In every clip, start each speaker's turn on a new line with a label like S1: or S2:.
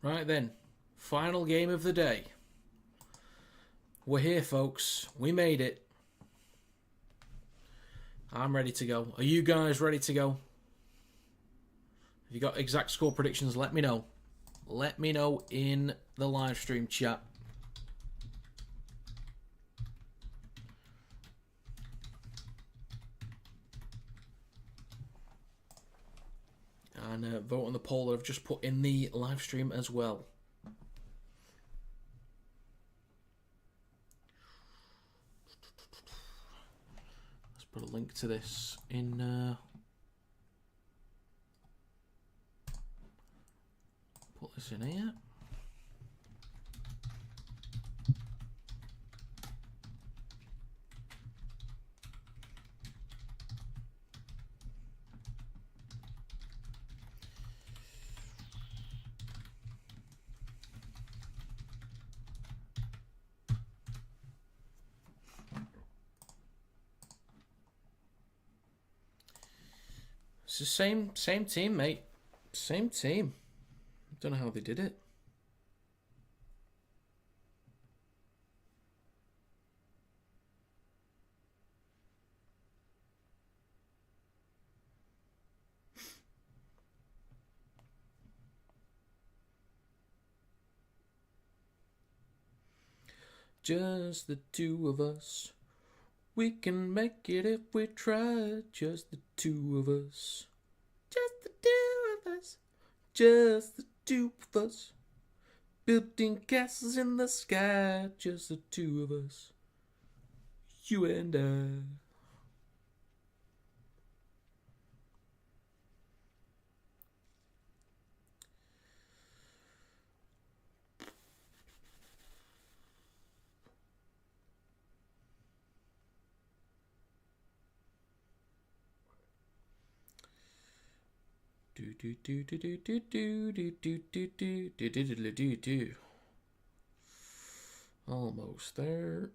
S1: Right then, final game of the day. We're here, folks. We made it. I'm ready to go. Are you guys ready to go? If you got exact score predictions, let me know. Let me know in the live stream chat. And vote on the poll that I've just put in the live stream as well. Let's put a link to this in... put this in here. It's the same team, mate. Same team. Don't know how they did it. Just the two of us. We can make it if we try. Just the two of us. Just the two of us. Just the two of us. Building castles in the sky. Just the two of us. You and I. Almost there.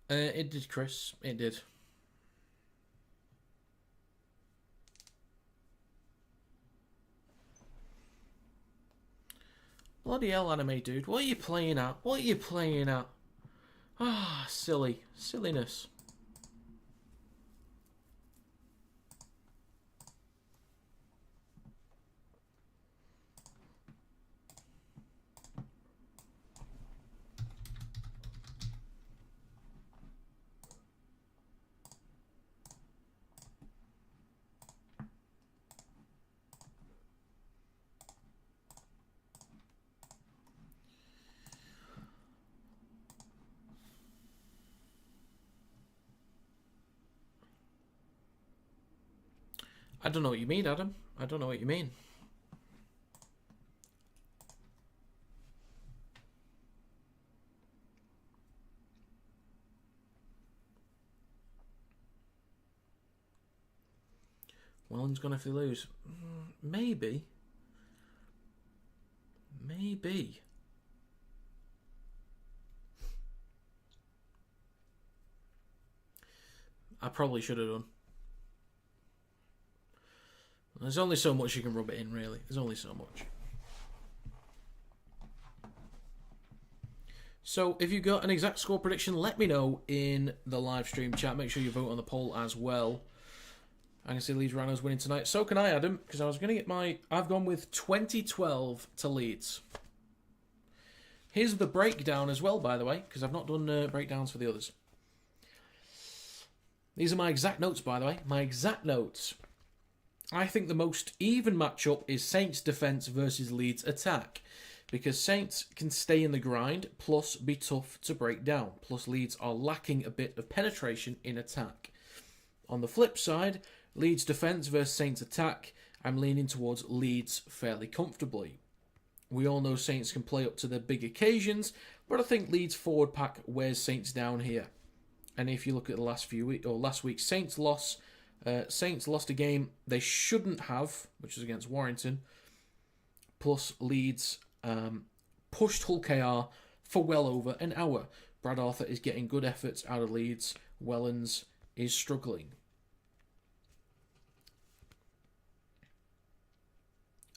S1: It did, Chris. It did. Bloody hell, anime dude. What are you playing at? What are you playing at? Ah, silly. Silliness. I don't know what you mean, Adam. I don't know what you mean. Welland's gonna have to lose. Maybe. Maybe. I probably should have done. There's only so much you can rub it in, really. There's only so much. So, if you've got an exact score prediction, let me know in the live stream chat. Make sure you vote on the poll as well. I can see Leeds Rhinos winning tonight. So can I, Adam, because I was going to get my... I've gone with 2012 to Leeds. Here's the breakdown as well, by the way, because I've not done breakdowns for the others. These are my exact notes, by the way. My exact notes. I think the most even matchup is Saints defence versus Leeds attack. Because Saints can stay in the grind, plus be tough to break down. Plus Leeds are lacking a bit of penetration in attack. On the flip side, Leeds defence versus Saints attack, I'm leaning towards Leeds fairly comfortably. We all know Saints can play up to their big occasions, but I think Leeds forward pack wears Saints down here. And if you look at the last few weeks or last week's Saints loss, Saints lost a game they shouldn't have, which was against Warrington. Plus Leeds pushed Hull KR for well over an hour. Brad Arthur is getting good efforts out of Leeds. Helens is struggling.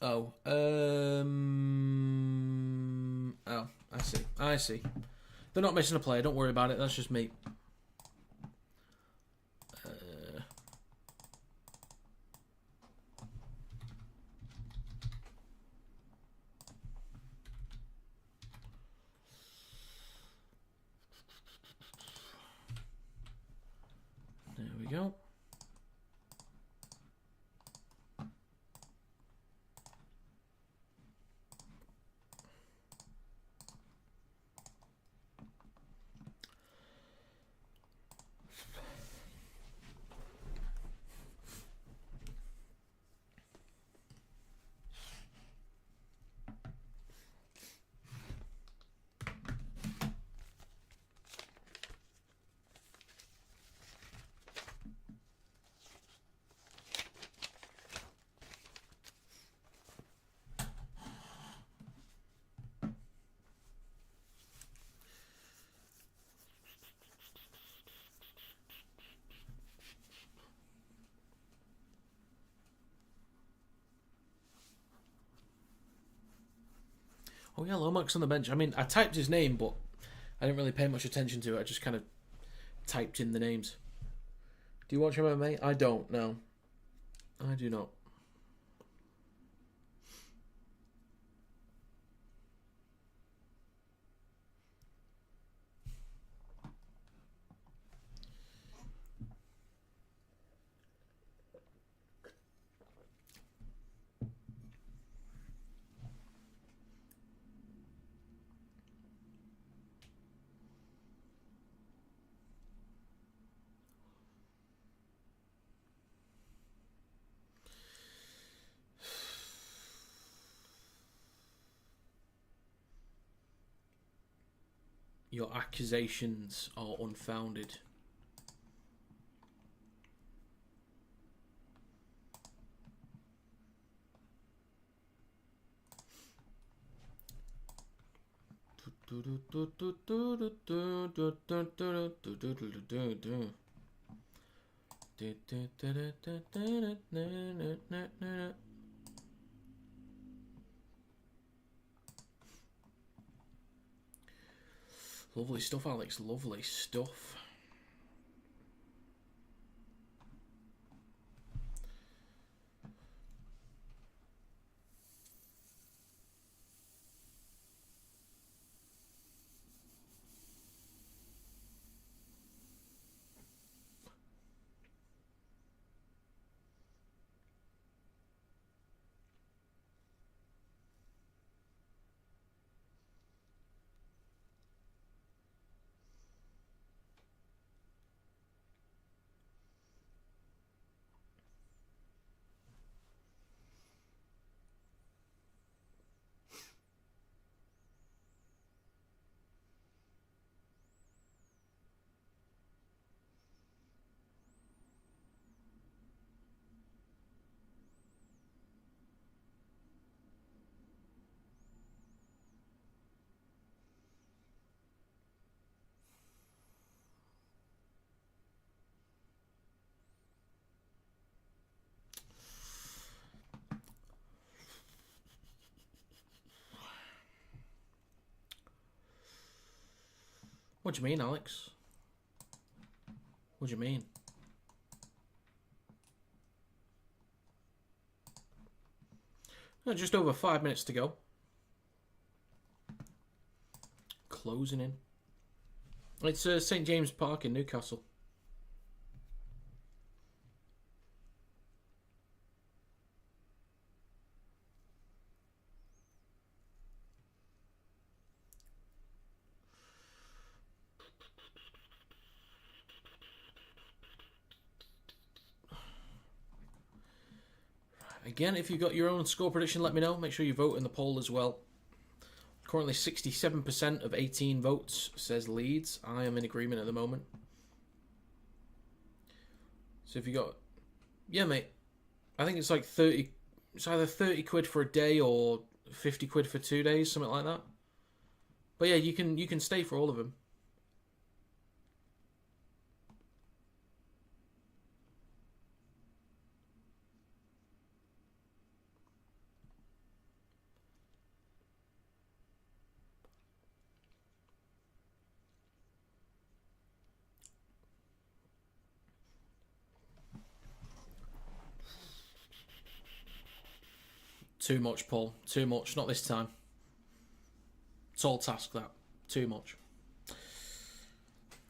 S1: Oh, I see. They're not missing a player. Don't worry about it. That's just me. There we go. Oh yeah, Lomax on the bench. I mean, I typed his name, but I didn't really pay much attention to it. I just kind of typed in the names. Do you watch MMA? I don't, no. I do not. Your accusations are unfounded. Lovely stuff, Alex. Lovely stuff. What do you mean, Alex? What do you mean? No, just over 5 minutes to go. Closing in. It's St. James Park in Newcastle. Again, if you've got your own score prediction, let me know. Make sure you vote in the poll as well. Currently 67% of 18 votes says Leeds. I am in agreement at the moment. So if you got... Yeah, mate. I think it's like 30... It's either 30 quid for a day or 50 quid for 2 days, something like that. But yeah, you can stay for all of them. Too much, Paul. Too much. Not this time. Tall task, that. Too much.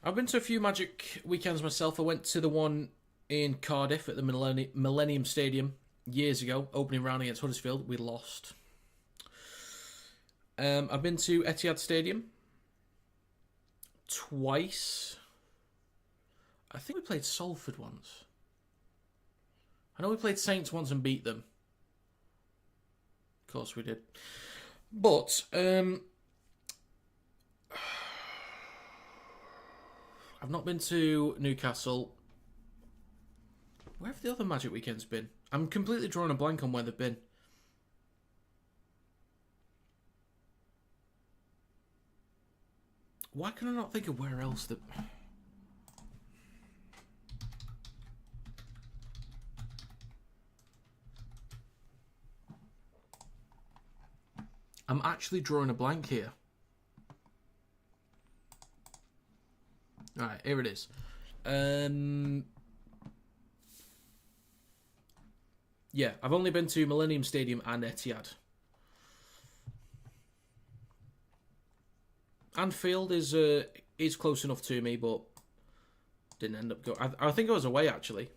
S1: I've been to a few Magic weekends myself. I went to the one in Cardiff at the Millennium Stadium years ago, opening round against Huddersfield. We lost. I've been to Etihad Stadium twice. I think we played Salford once. I know we played Saints once and beat them. Of course we did. But I've not been to Newcastle. Where have the other Magic weekends been? I'm completely drawing a blank on where they've been. Why can I not think of where else that... I'm actually drawing a blank here. Alright, here it is. Yeah, I've only been to Millennium Stadium and Etihad. Anfield is close enough to me, but didn't end up going. I think I was away, actually.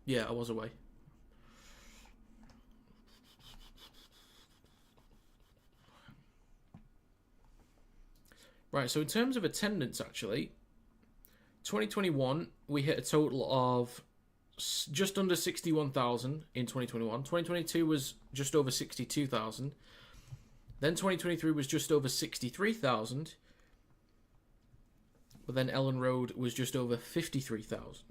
S1: Yeah, I was away. Right, so in terms of attendance, actually, 2021, we hit a total of just under 61,000 in 2021. 2022 was just over 62,000. Then 2023 was just over 63,000. But then Ellen Road was just over 53,000.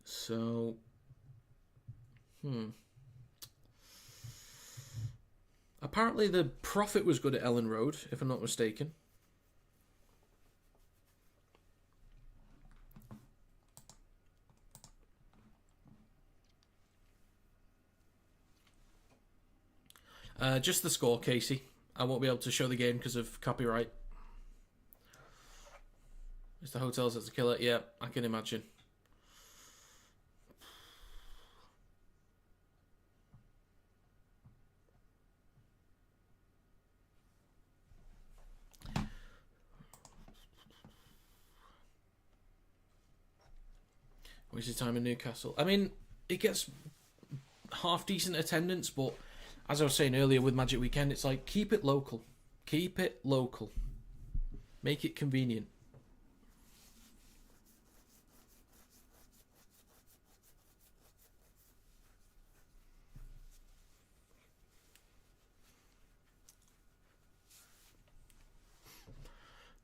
S1: So, apparently the profit was good at Ellen Road, if I'm not mistaken. Just the score, Casey. I won't be able to show the game because of copyright. It's the hotels that's the killer. Yeah, I can imagine. Wasted time in Newcastle. I mean, it gets half decent attendance, but as I was saying earlier with Magic Weekend, it's like, keep it local. Keep it local. Make it convenient.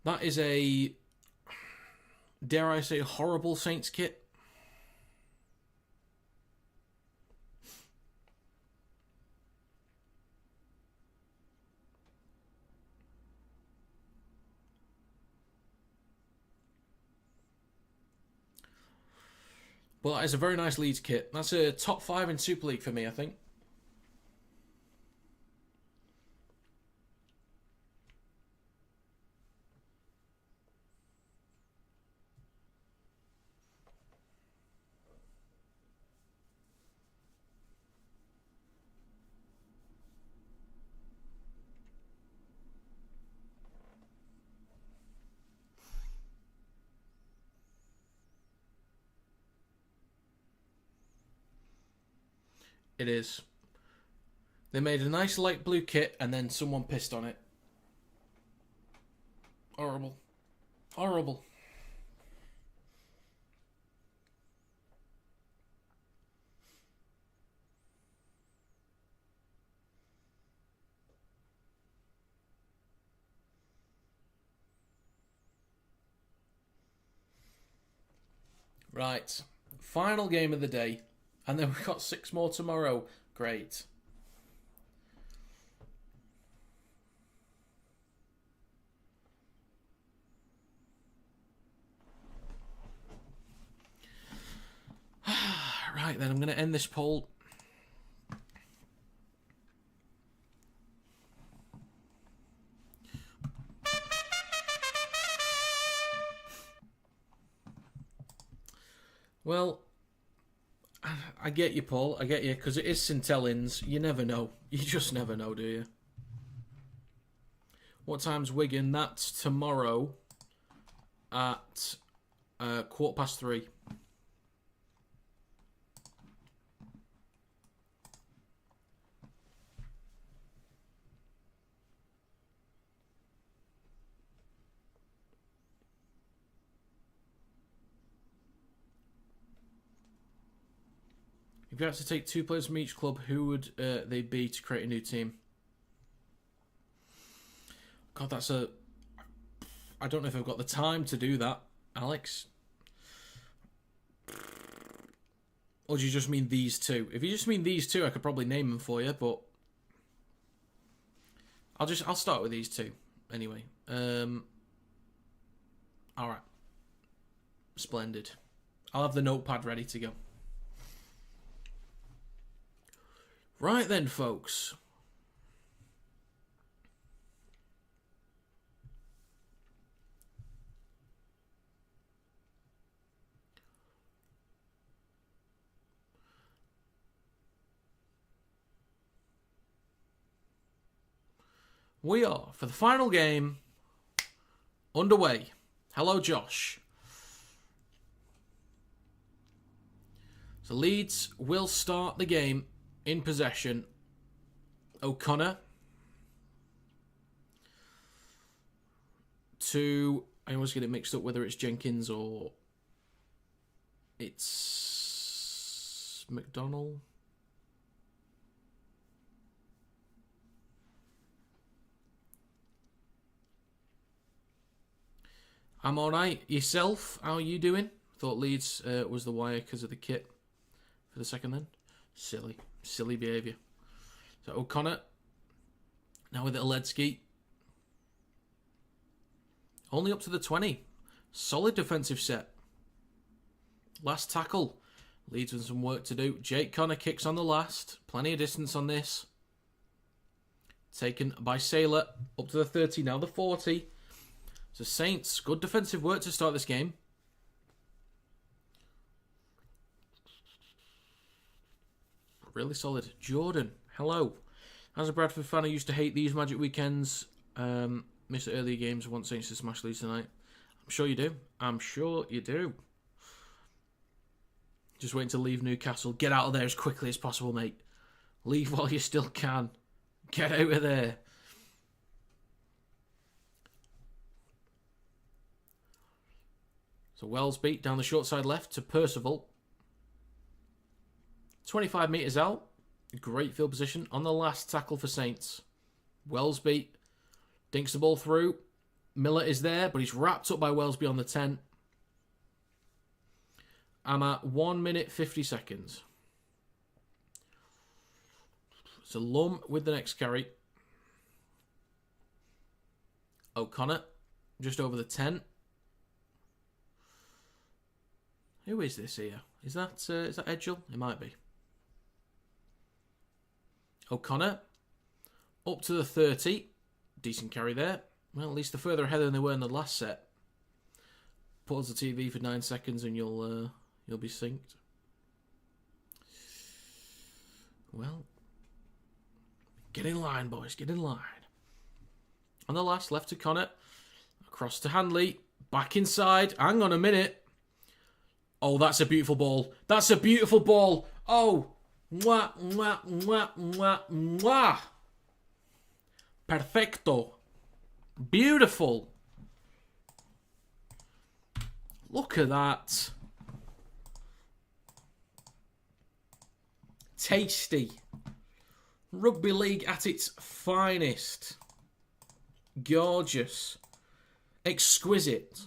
S1: That is a, dare I say, horrible Saints kit. But that is a very nice Leeds kit. That's a top 5 in Super League for me, I think. It is. They made a nice light blue kit and then someone pissed on it. Horrible. Horrible. Right. Final game of the day. And then we've got 6 more tomorrow. Great. Right, then I'm going to end this poll. Well, I get you, Paul. I get you, because it is St Helens. You never know. You just never know, do you? What time's Wigan? That's tomorrow at 3:15. If you had to take 2 players from each club, who would they be to create a new team? God, that's a... I don't know if I've got the time to do that, Alex. Or do you just mean these two? If you just mean these two, I could probably name them for you, but... I'll start with these two, anyway. Alright. Splendid. I'll have the notepad ready to go. Right then, folks. We are, for the final game, underway. Hello, Josh. So Leeds will start the game in possession. O'Connor to... I always get it mixed up whether it's Jenkins or it's McDonald. I'm alright. Yourself? How are you doing? Thought Leeds was the wire because of the kit for the second then. Silly behaviour. So O'Connor. Now with Helens. Only up to the 20. Solid defensive set. Last tackle. Leeds with some work to do. Jake Connor kicks on the last. Plenty of distance on this. Taken by Sailor. Up to the 30. Now the 40. So Saints. Good defensive work to start this game. Really solid. Jordan, hello. As a Bradford fan, I used to hate these Magic weekends. Miss the earlier games. Want Saints to smash Leeds tonight. I'm sure you do. I'm sure you do. Just waiting to leave Newcastle. Get out of there as quickly as possible, mate. Leave while you still can. Get out of there. So Wellsby down the short side left to Percival. 25 metres out. Great field position on the last tackle for Saints. Wellsby dinks the ball through. Miller is there, but he's wrapped up by Wellsby on the 10. I'm at 1 minute 50 seconds. So Lum with the next carry. O'Connor just over the 10. Who is this here? Is that Edgell? It might be. O'Connor up to the 30. Decent carry there. Well, at least they're further ahead than they were in the last set. Pause the TV for 9 seconds and you'll be synced. Well, get in line, boys. Get in line. On the last, left to Connor. Across to Handley. Back inside. Hang on a minute. Oh, that's a beautiful ball. That's a beautiful ball. Oh. Mwah, mwah, mwah, mwah, mwah. Perfecto. Beautiful. Look at that. Tasty. Rugby League at its finest. Gorgeous. Exquisite.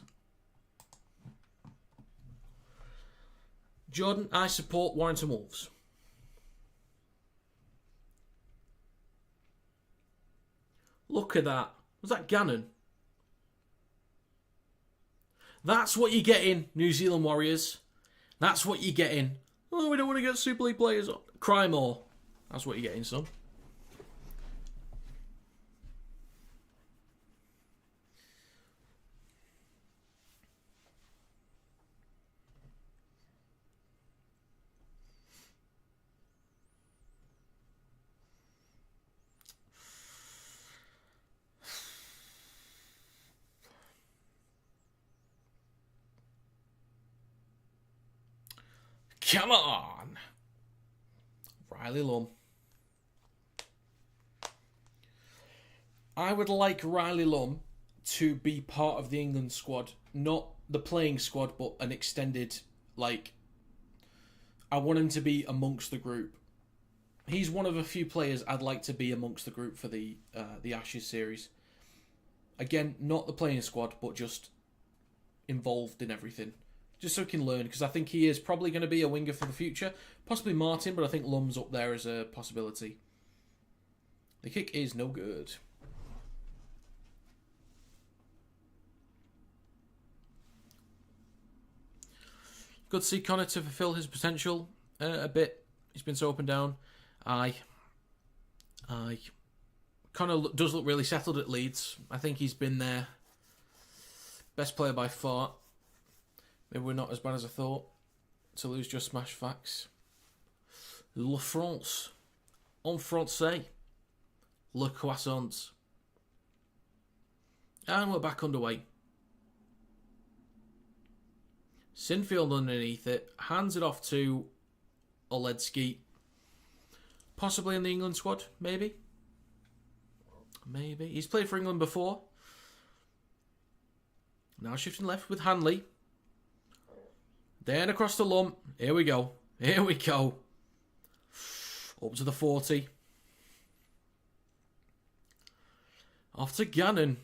S1: Jordan, I support Warrington Wolves. Look at that. Was that Gannon? That's what you're getting, New Zealand Warriors. That's what you're getting. Oh, we don't want to get Super League players on. Cry more. That's what you're getting, son. Come on. Riley Lum. I would like Riley Lum to be part of the England squad. Not the playing squad, but an extended, like... I want him to be amongst the group. He's one of a few players I'd like to be amongst the group for the Ashes series. Again, not the playing squad, but just involved in everything. Just so he can learn, because I think he is probably going to be a winger for the future. Possibly Martin, but I think Lum's up there as a possibility. The kick is no good. Good to see Connor to fulfil his potential a bit. He's been so up and down. Aye. Connor does look really settled at Leeds. I think he's been there. Best player by far. Maybe we're not as bad as I thought. To lose just smash facts. La France. En français. Le croissant. And we're back underway. Sinfield underneath it. Hands it off to Oledzki. Possibly in the England squad, maybe. Maybe. He's played for England before. Now shifting left with Hanley. Then across the Lum. Here we go. Here we go. Up to the 40. Off to Gannon.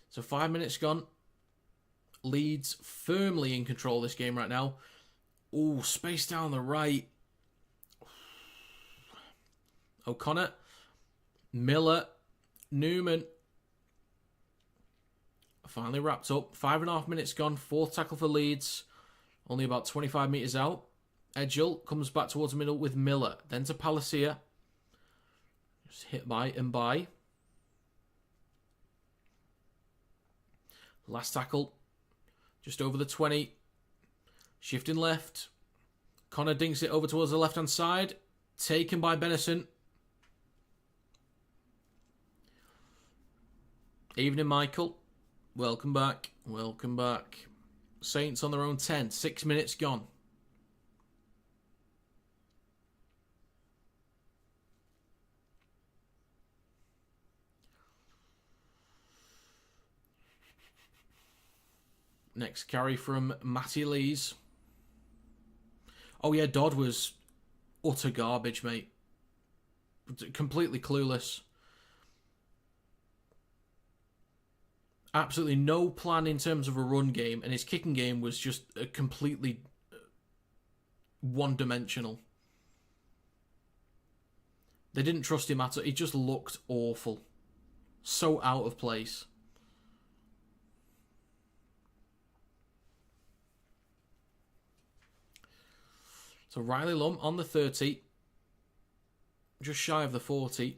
S1: So 5 minutes gone. Leeds firmly in control of this game right now. Oh, space down the right. O'Connor. Miller. Newman. Finally wrapped up. 5.5 minutes gone. Fourth tackle for Leeds. Only about 25 metres out. Edgell comes back towards the middle with Miller. Then to Palacia. Just hit by and by. Last tackle. Just over the 20. Shifting left. Connor dinks it over towards the left-hand side. Taken by Benison. Evening, Michael. Welcome back. Welcome back. Saints on their own 10. 6 minutes gone. Next carry from Matty Lees. Oh yeah, Dodd was utter garbage, mate. Completely clueless. Absolutely no plan in terms of a run game, and his kicking game was just completely one-dimensional. They didn't trust him at all. He just looked awful. So out of place. So Riley Lum on the 30. Just shy of the 40.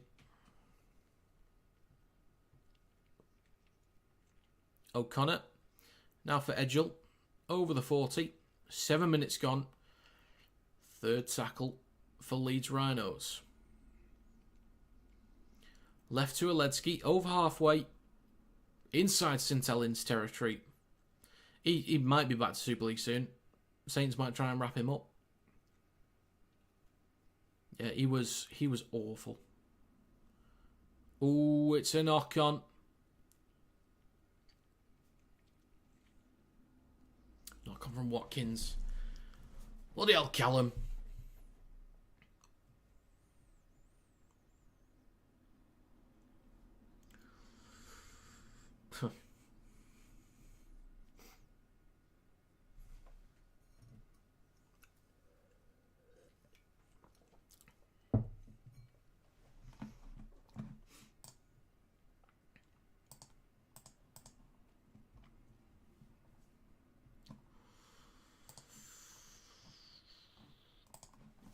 S1: O'Connor. Now for Edgell. Over the 40. 7 minutes gone. Third tackle for Leeds Rhinos. Left to Oledzki. Over halfway. Inside St Helens territory. He might be back to Super League soon. Saints might try and wrap him up. Yeah, he was awful. Ooh, it's a knock-on. Knock-on from Watkins. Bloody hell, Callum.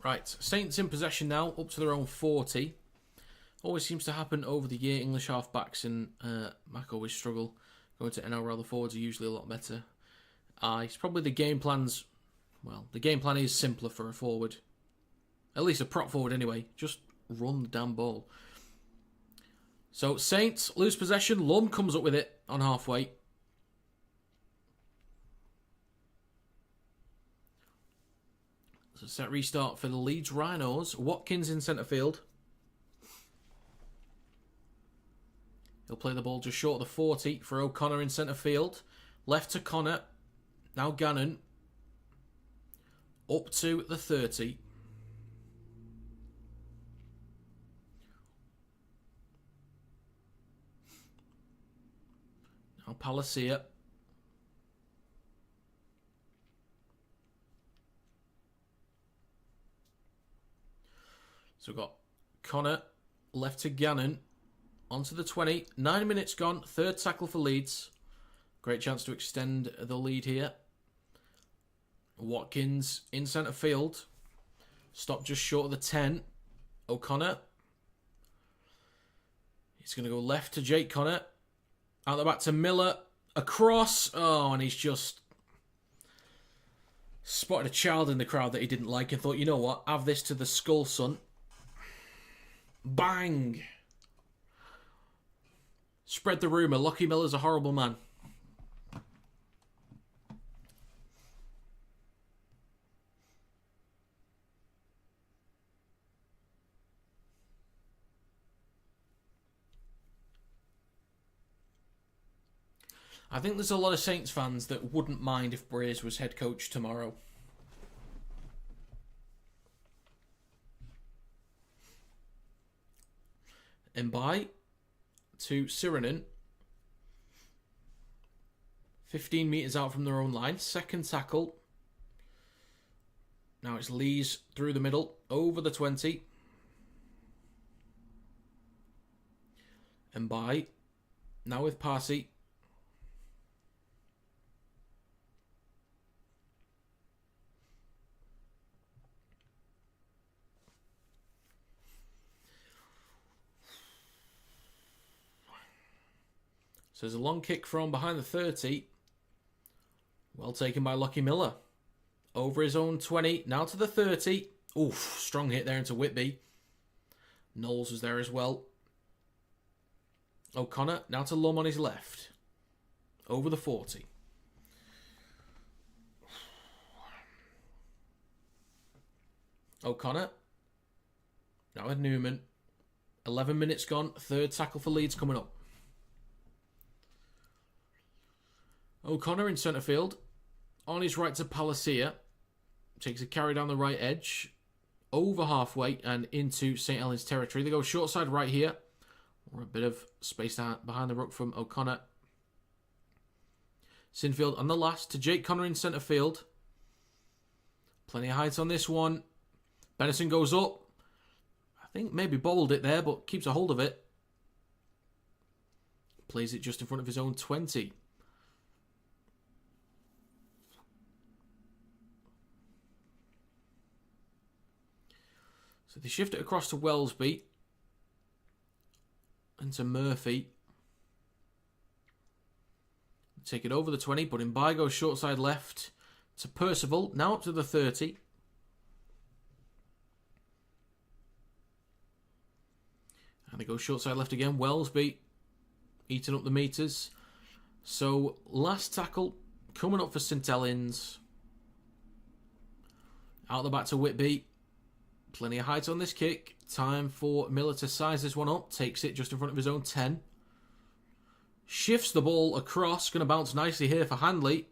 S1: Right, Saints in possession now, up to their own 40. Always seems to happen over the year. English half-backs and Mac always struggle. Going to NRL, the forwards are usually a lot better. It's probably the game plans... Well, the game plan is simpler for a forward. At least a prop forward anyway. Just run the damn ball. So, Saints lose possession. Lum comes up with it on halfway. So, set restart for the Leeds Rhinos. Watkins in centre field. He'll play the ball just short of the 40 for O'Connor in centre field. Left to Connor. Now Gannon. Up to the 30. Now Palacia. So we've got Connor left to Gannon. Onto the 20. 9 minutes gone. Third tackle for Leeds. Great chance to extend the lead here. Watkins in centre field. Stopped just short of the 10. O'Connor. He's going to go left to Jake Connor. Out the back to Miller. Across. Oh, and he's just spotted a child in the crowd that he didn't like and thought, you know what, have this to the skull, son. Bang! Spread the rumour. Lockie Miller's a horrible man. I think there's a lot of Saints fans that wouldn't mind if Braze was head coach tomorrow. Mbai to Sirenen. 15 metres out from their own line. Second tackle. Now it's Lees through the middle. Over the 20. Mbai. Now with Parsi. So there's a long kick from behind the 30. Well taken by Lockie Miller. Over his own 20. Now to the 30. Oof, strong hit there into Whitby. Knowles was there as well. O'Connor now to Lum on his left. Over the 40. O'Connor. Now with Newman. 11 minutes gone. Third tackle for Leeds coming up. O'Connor in centre field. On his right to Palacia. Takes a carry down the right edge. Over halfway and into St. Helens territory. They go short side right here. Or a bit of space behind the ruck from O'Connor. Sinfield on the last to Jake Connor in centre field. Plenty of height on this one. Benison goes up. I think maybe bobbled it there, but keeps a hold of it. Plays it just in front of his own 20. So they shift it across to Wellesby. And to Murphy. Take it over the 20, but Mbai goes short side left to Percival. Now up to the 30. And they go short side left again. Wellesby eating up the meters. So last tackle coming up for St. Helens. Out the back to Whitby. Plenty of height on this kick. Time for Miller to size this one up. Takes it just in front of his own 10. Shifts the ball across. Going to bounce nicely here for Handley.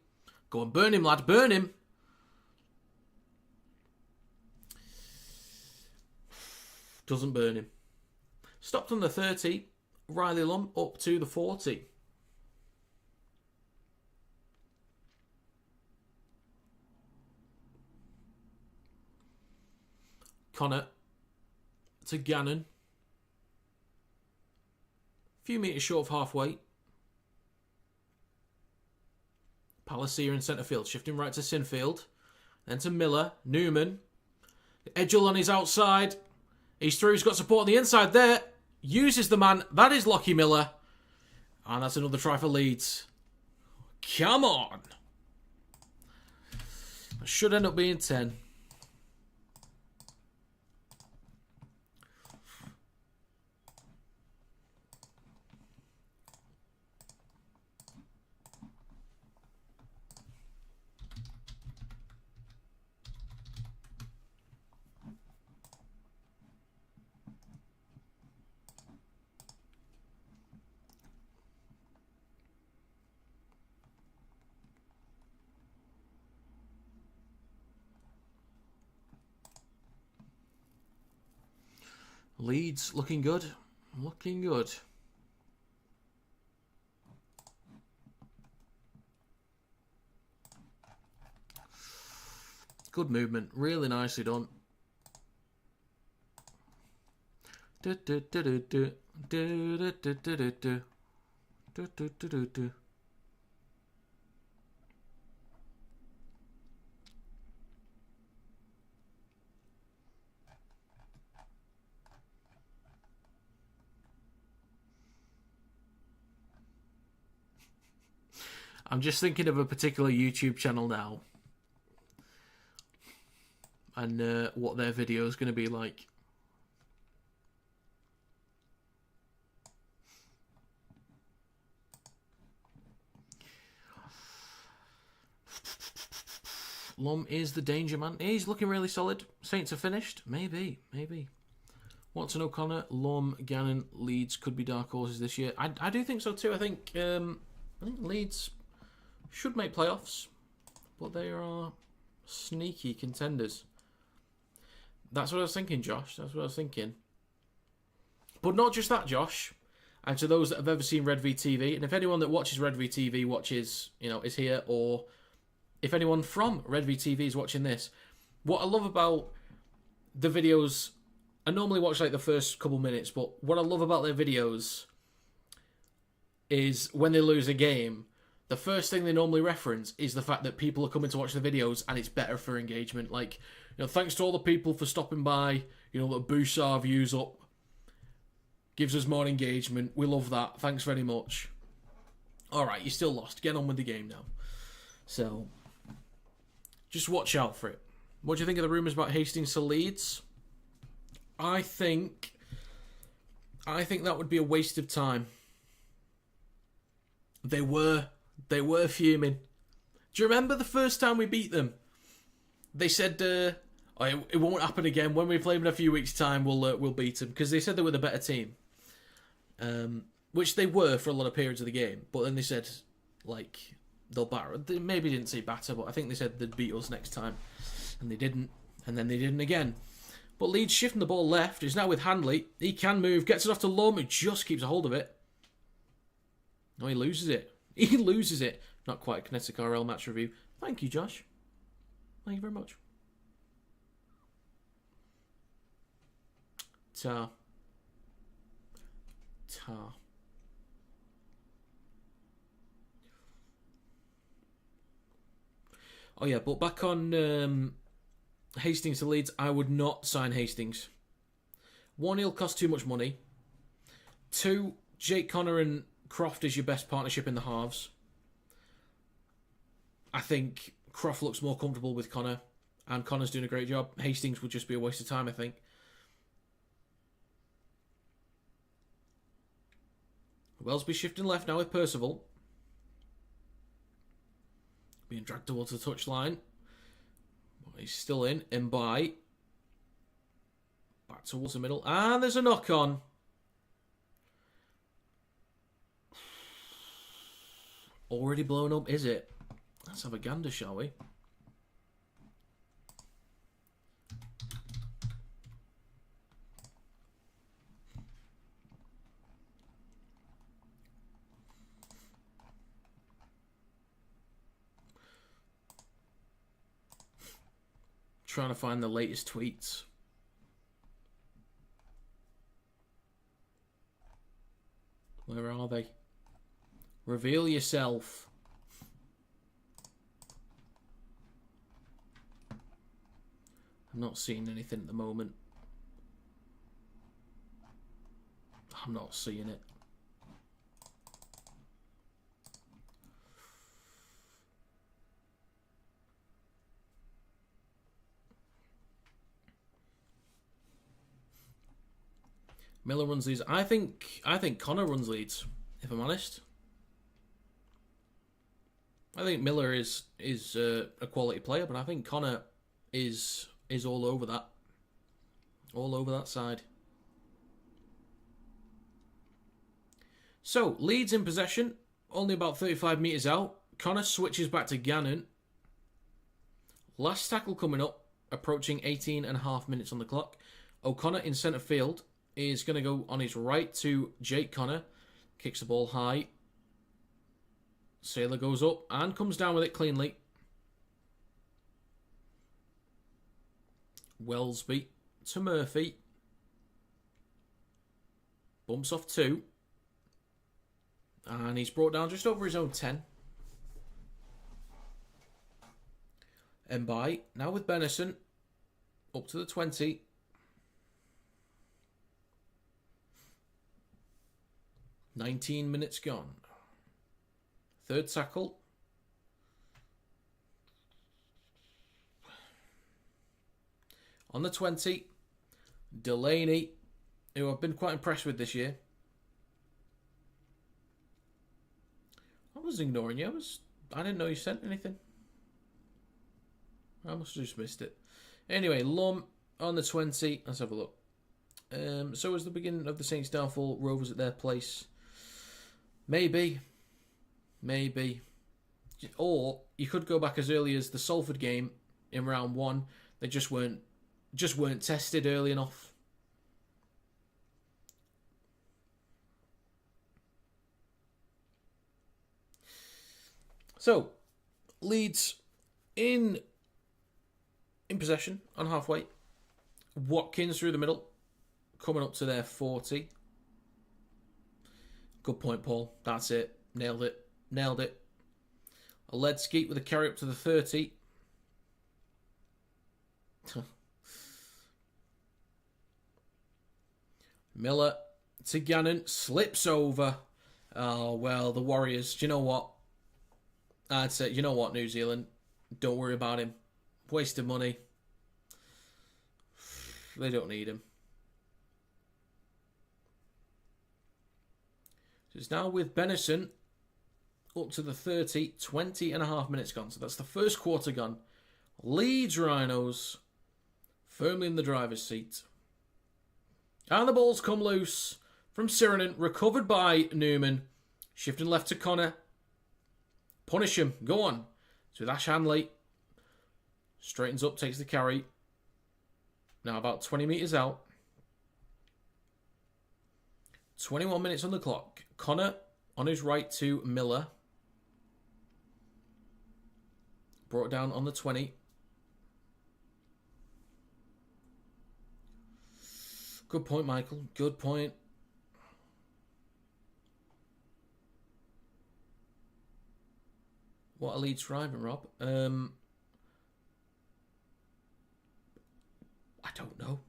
S1: Go on, burn him, lad. Burn him. Doesn't burn him. Stopped on the 30. Riley Lum up to the 40. Connor to Gannon. A few metres short of halfway. Palacia in centre field. Shifting right to Sinfield. Then to Miller. Newman. Edgel on his outside. He's through. He's got support on the inside there. Uses the man. That is Lockie Miller. And that's another try for Leeds. Come on. That should end up being 10. Leeds looking good. Looking good. Good movement. Really nicely done. I'm just thinking of a particular YouTube channel now. And what their video is going to be like. Lom is the danger man. He's looking really solid. Saints are finished. Maybe. Watson, O'Connor, Lom, Gannon, Leeds could be dark horses this year. I do think so too. I think Leeds should make playoffs, but they are sneaky contenders. That's what I was thinking, Josh. That's what I was thinking. But not just that, Josh. And to those that have ever seen Red V TV, and if anyone that watches Red V TV watches, is here, or if anyone from Red V TV is watching this, what I love about the videos, I normally watch like the first couple minutes, but what I love about their videos is when they lose a game, the first thing they normally reference is the fact that people are coming to watch the videos and it's better for engagement. Like, thanks to all the people for stopping by, that boosts our views up, gives us more engagement. We love that. Thanks very much. All right, you still lost. Get on with the game now. So, just watch out for it. What do you think of the rumours about Hastings to Leeds? I think that would be a waste of time. They were fuming. Do you remember the first time we beat them? They said, it won't happen again. When we play them in a few weeks' time, we'll beat them. Because they said they were the better team. Which they were for a lot of periods of the game. But then they said, they'll batter. They maybe didn't say batter, but I think they said they'd beat us next time. And they didn't. And then they didn't again. But Leeds shifting the ball left. He's now with Handley. He can move. Gets it off to Lom. He just keeps a hold of it. No, he loses it. He loses it. Not quite. Kinetic RL match review. Thank you, Josh. Thank you very much. Ta. Oh yeah, but back on Hastings to Leeds, I would not sign Hastings. 1, he'll cost too much money. 2, Jake Connor and Croft is your best partnership in the halves. I think Croft looks more comfortable with Connor, and Connor's doing a great job. Hastings would just be a waste of time, I think. Wellsby shifting left now with Percival. Being dragged towards the touchline. He's still in by. Back towards the middle. And there's a knock on. Already blown up, is it? Let's have a gander, shall we? Trying to find the latest tweets. Where are they? Reveal yourself. I'm not seeing anything at the moment. I'm not seeing it. Miller runs Leeds. I think Connor runs Leeds, if I'm honest. I think Miller is a quality player, but I think Connor is all over that. All over that side. So, Leeds in possession, only about 35 metres out. Connor switches back to Gannon. Last tackle coming up, approaching 18.5 minutes on the clock. O'Connor in centre field is going to go on his right to Jake Connor. Kicks the ball high. Sailor goes up and comes down with it cleanly. Wellsby to Murphy. Bumps off 2. And he's brought down just over his own 10. Mbai, now with Benison. Up to the 20. "19 minutes gone. Third tackle. On the 20, Delaney, who I've been quite impressed with this year. I was ignoring you. I didn't know you sent anything. I must have just missed it. Anyway, Lum on the 20. Let's have a look. So was the beginning of the Saints' downfall. Rovers at their place. Maybe. Or you could go back as early as the Salford game in round 1. They just weren't tested early enough. So, Leeds in possession on halfway. Watkins through the middle, coming up to their 40. Good point, Paul. That's it. Nailed it. Ledsky with a carry up to the 30. Miller to Gannon. Slips over. Oh, well, the Warriors. Do you know what? I'd say, you know what, New Zealand? Don't worry about him. Waste of money. They don't need him. So it's now with Benison up to the 30, 20.5 minutes gone. So that's the first quarter gone. Leeds Rhinos firmly in the driver's seat. And the ball's come loose from Sirinen, recovered by Newman. Shifting left to Connor. Punish him. Go on. So with Ash Hanley. Straightens up, takes the carry. Now about 20 metres out. 21 minutes on the clock. Connor on his right to Miller. Brought down on the 20. Good point, Michael. Good point. What a Leeds driving, Rob. I don't know.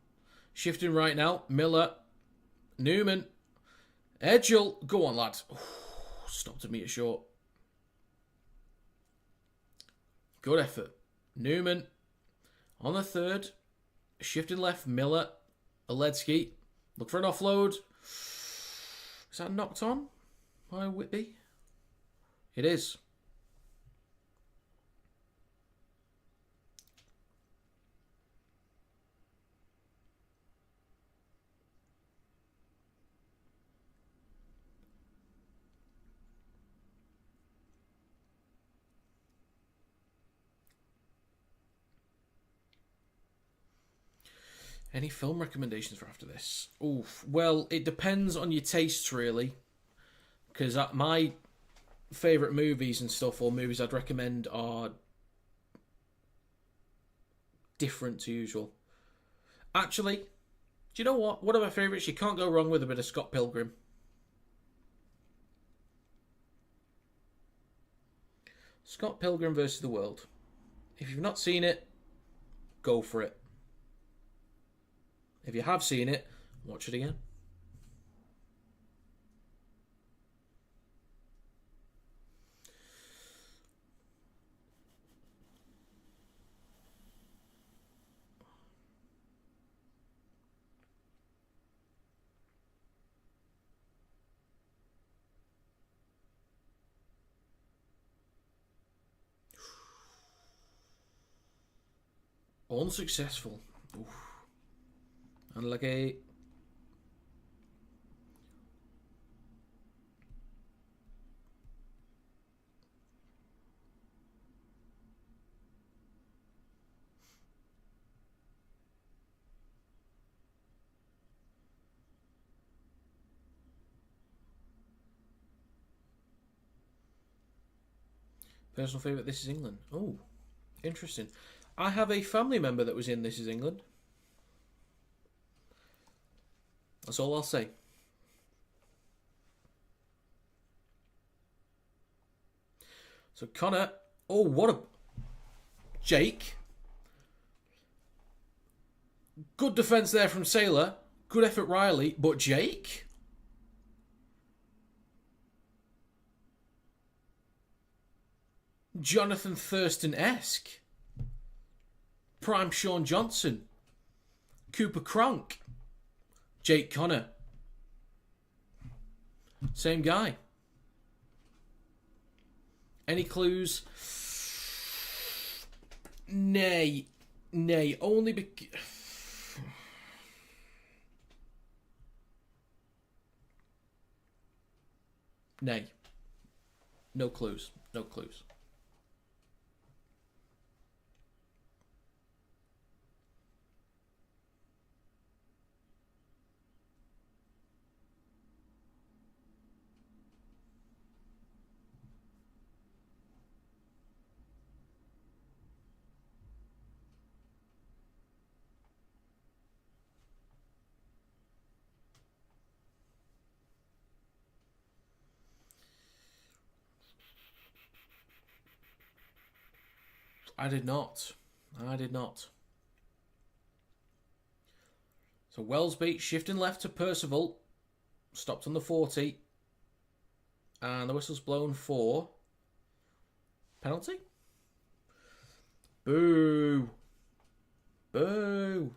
S1: Shifting right now. Miller. Newman. Edgell. Go on, lad. Stopped a metre short. Good effort. Newman. On the third. Shifting left. Miller. Ledsky. Look for an offload. Is that knocked on by Whitby? It is. Any film recommendations for after this? Oof. Well, it depends on your tastes, really. Because my favourite movies and stuff, or movies I'd recommend, are different to usual. Actually, do you know what? One of my favourites, you can't go wrong with a bit of Scott Pilgrim. Scott Pilgrim versus the World. If you've not seen it, go for it. If you have seen it, watch it again. Unsuccessful. Oof. Unlucky. Personal favourite, This Is England. Oh, interesting. I have a family member that was in This Is England. That's all I'll say. So Connor, oh, what a... Jake. Good defence there from Sailor. Good effort, Riley. But Jake? Jonathan Thurston-esque. Prime Sean Johnson. Cooper Cronk. Jake Connor. Same guy. Any clues? Nay. Nay. Only because... Nay. No clues. No clues. I did not. I did not. So Wellsby shifting left to Percival. Stopped on the 40. And the whistle's blown for penalty. Boo. Boo.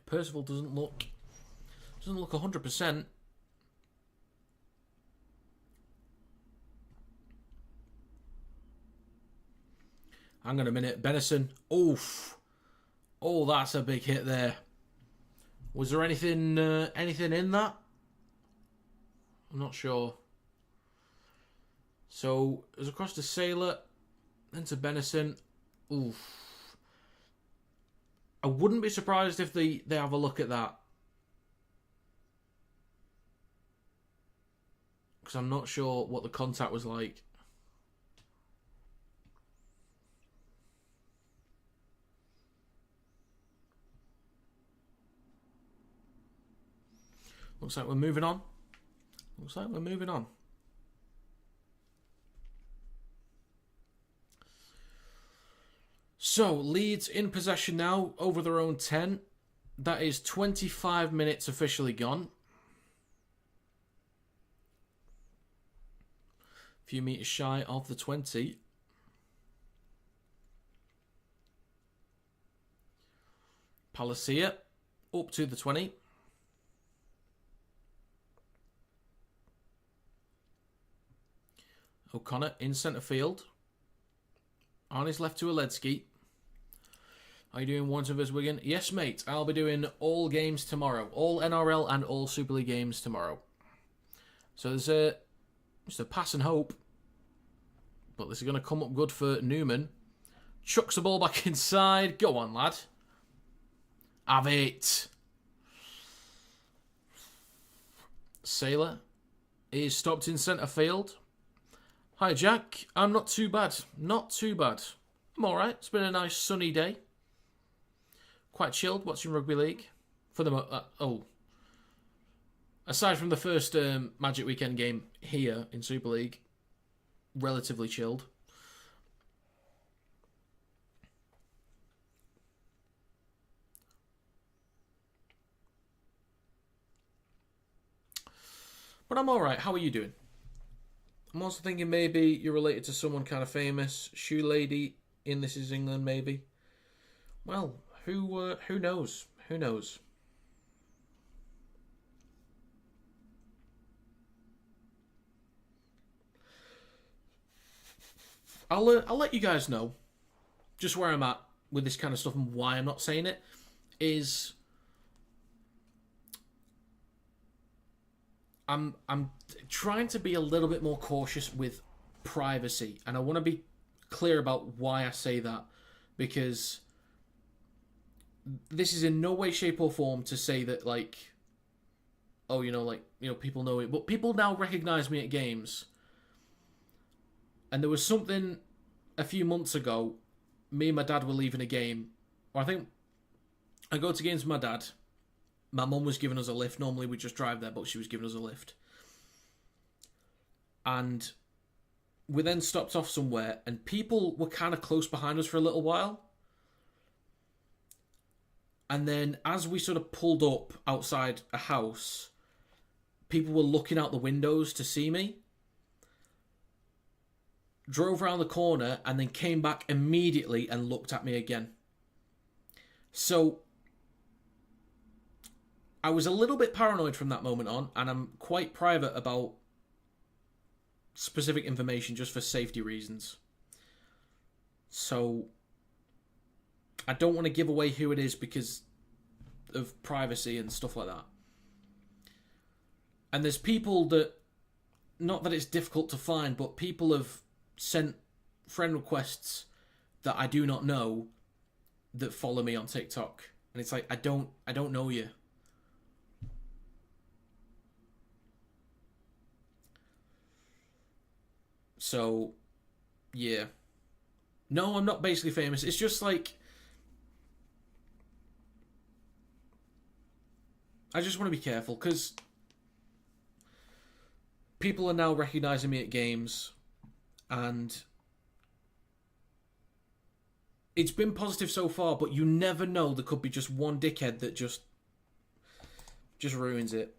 S1: Percival doesn't look 100%. Hang on a minute, Benison. Oof. Oh, that's a big hit there. Was there anything in that? I'm not sure. So it was across to Sailor, then to Benison. Oof. I wouldn't be surprised if they have a look at that. Because I'm not sure what the contact was like. Looks like we're moving on. Looks like we're moving on. So, Leeds in possession now, over their own 10. That is 25 minutes officially gone. A few metres shy of the 20. Palacia up to the 20. O'Connor in centre field. On his left to Aledzki. Are you doing Warrington vs Wigan? Yes, mate. I'll be doing all games tomorrow. All NRL and all Super League games tomorrow. So there's just a pass and hope. But this is going to come up good for Newman. Chucks the ball back inside. Go on, lad. Have it. Sailor. is stopped in centre field. Hi, Jack. I'm not too bad. Not too bad. I'm alright. It's been a nice sunny day. Quite chilled watching Rugby League. For the aside from the first Magic Weekend game here in Super League, relatively chilled. But I'm alright. How are you doing? I'm also thinking maybe you're related to someone kind of famous. Shoe Lady in This Is England, maybe. Well, who knows? Who knows? I'll let you guys know just where I'm at with this kind of stuff and why I'm not saying it. Is I'm trying to be a little bit more cautious with privacy, and I want to be clear about why I say that, because this is in no way, shape, or form to say that people know it, but people now recognise me at games. And there was something a few months ago. Me and my dad were leaving a game, or I think I go to games with my dad. My mum was giving us a lift. Normally we just drive there, but she was giving us a lift. And we then stopped off somewhere, and people were kind of close behind us for a little while. And then as we sort of pulled up outside a house, people were looking out the windows to see me. Drove around the corner and then came back immediately and looked at me again. So I was a little bit paranoid from that moment on, and I'm quite private about specific information just for safety reasons. So I don't want to give away who it is because of privacy and stuff like that. And there's people that, not that it's difficult to find, but people have sent friend requests that I do not know that follow me on TikTok. And it's like, I don't know you. So, yeah. No, I'm not basically famous. It's just like, I just want to be careful, because people are now recognising me at games, and it's been positive so far, but you never know. There could be just one dickhead that just ruins it.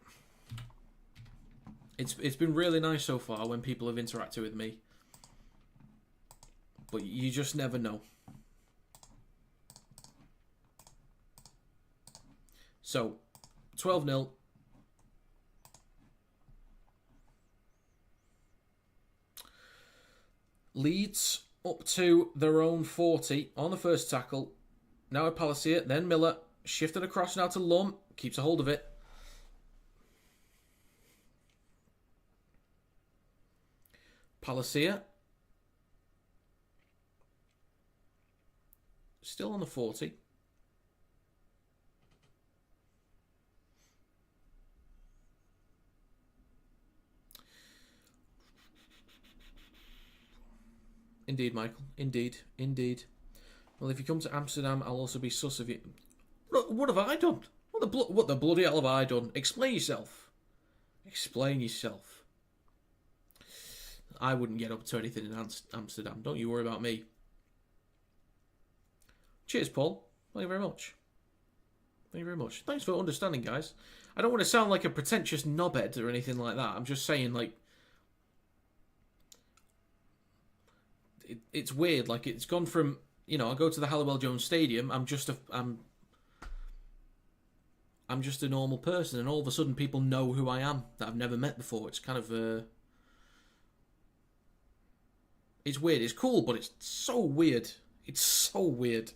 S1: It's been really nice so far when people have interacted with me, but you just never know. So, 12-0. Leeds up to their own 40 on the first tackle. Now a Palacia, then Miller. Shifted across now to Lum. Keeps a hold of it. Palacia. Still on the 40. Indeed, Michael. Indeed. Well, if you come to Amsterdam, I'll also be sus of you. What have I done? What the bloody hell have I done? Explain yourself. Explain yourself. I wouldn't get up to anything in Amsterdam. Don't you worry about me. Cheers, Paul. Thank you very much. Thank you very much. Thanks for understanding, guys. I don't want to sound like a pretentious knobhead or anything like that. I'm just saying, like, it's weird. Like, it's gone from, I go to the Halliwell Jones Stadium. I'm just a normal person, and all of a sudden people know who I am that I've never met before. It's kind of it's weird. It's cool, but it's so weird. It's so weird.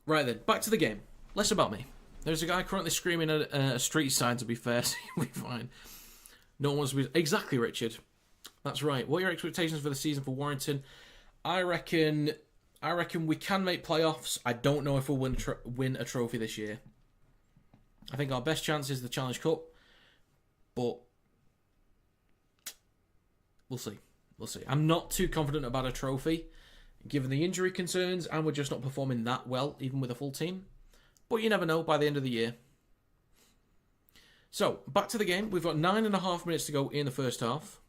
S1: Right then, back to the game. Less about me. There's a guy currently screaming at a street sign, to be fair, so you'll be fine. No one wants to be... Exactly, Richard. That's right. What are your expectations for the season for Warrington? I reckon we can make playoffs. I don't know if we'll win a trophy this year. I think our best chance is the Challenge Cup, but we'll see. We'll see. I'm not too confident about a trophy, given the injury concerns, and we're just not performing that well, even with a full team. But you never know by the end of the year. So, back to the game. We've got 9.5 minutes to go in the first half.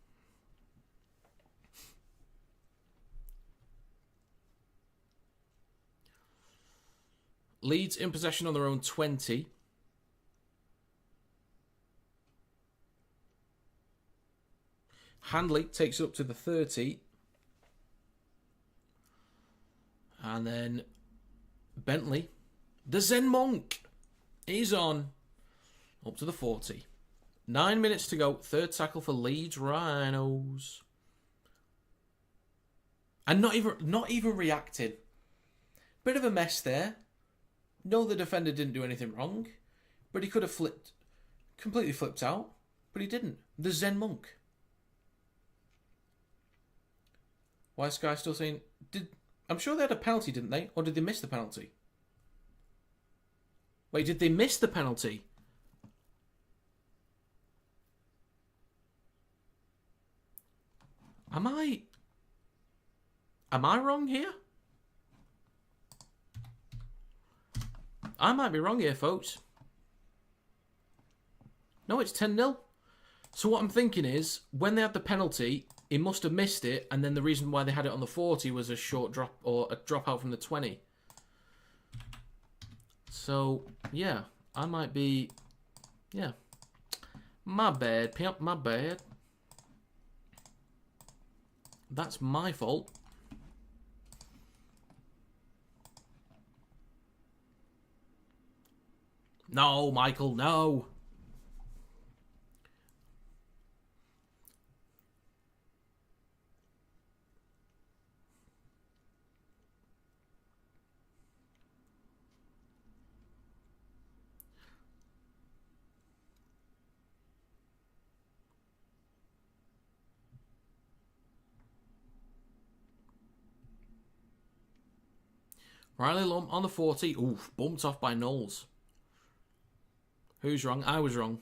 S1: Leeds in possession on their own 20. Handley takes it up to the 30. And then Bentley, the Zen Monk, is on up to the 40. 9 minutes to go. Third tackle for Leeds Rhinos. And not even reacting. Bit of a mess there. No, the defender didn't do anything wrong, but he could have completely flipped out, but he didn't. The Zen Monk. Why is Sky still saying... I'm sure they had a penalty, didn't they? Or did they miss the penalty? Wait, did they miss the penalty? Am I wrong here? I might be wrong here, folks. No, it's 10-0. So what I'm thinking is, when they had the penalty, he must have missed it, and then the reason why they had it on the 40 was a short drop, or a drop out from the 20. So, yeah, I might be... Yeah. My bad, pimp, my bad. That's my fault. No, Michael, no. Riley Lum on the 40. Oof, bumped off by Knowles. Who's wrong? I was wrong.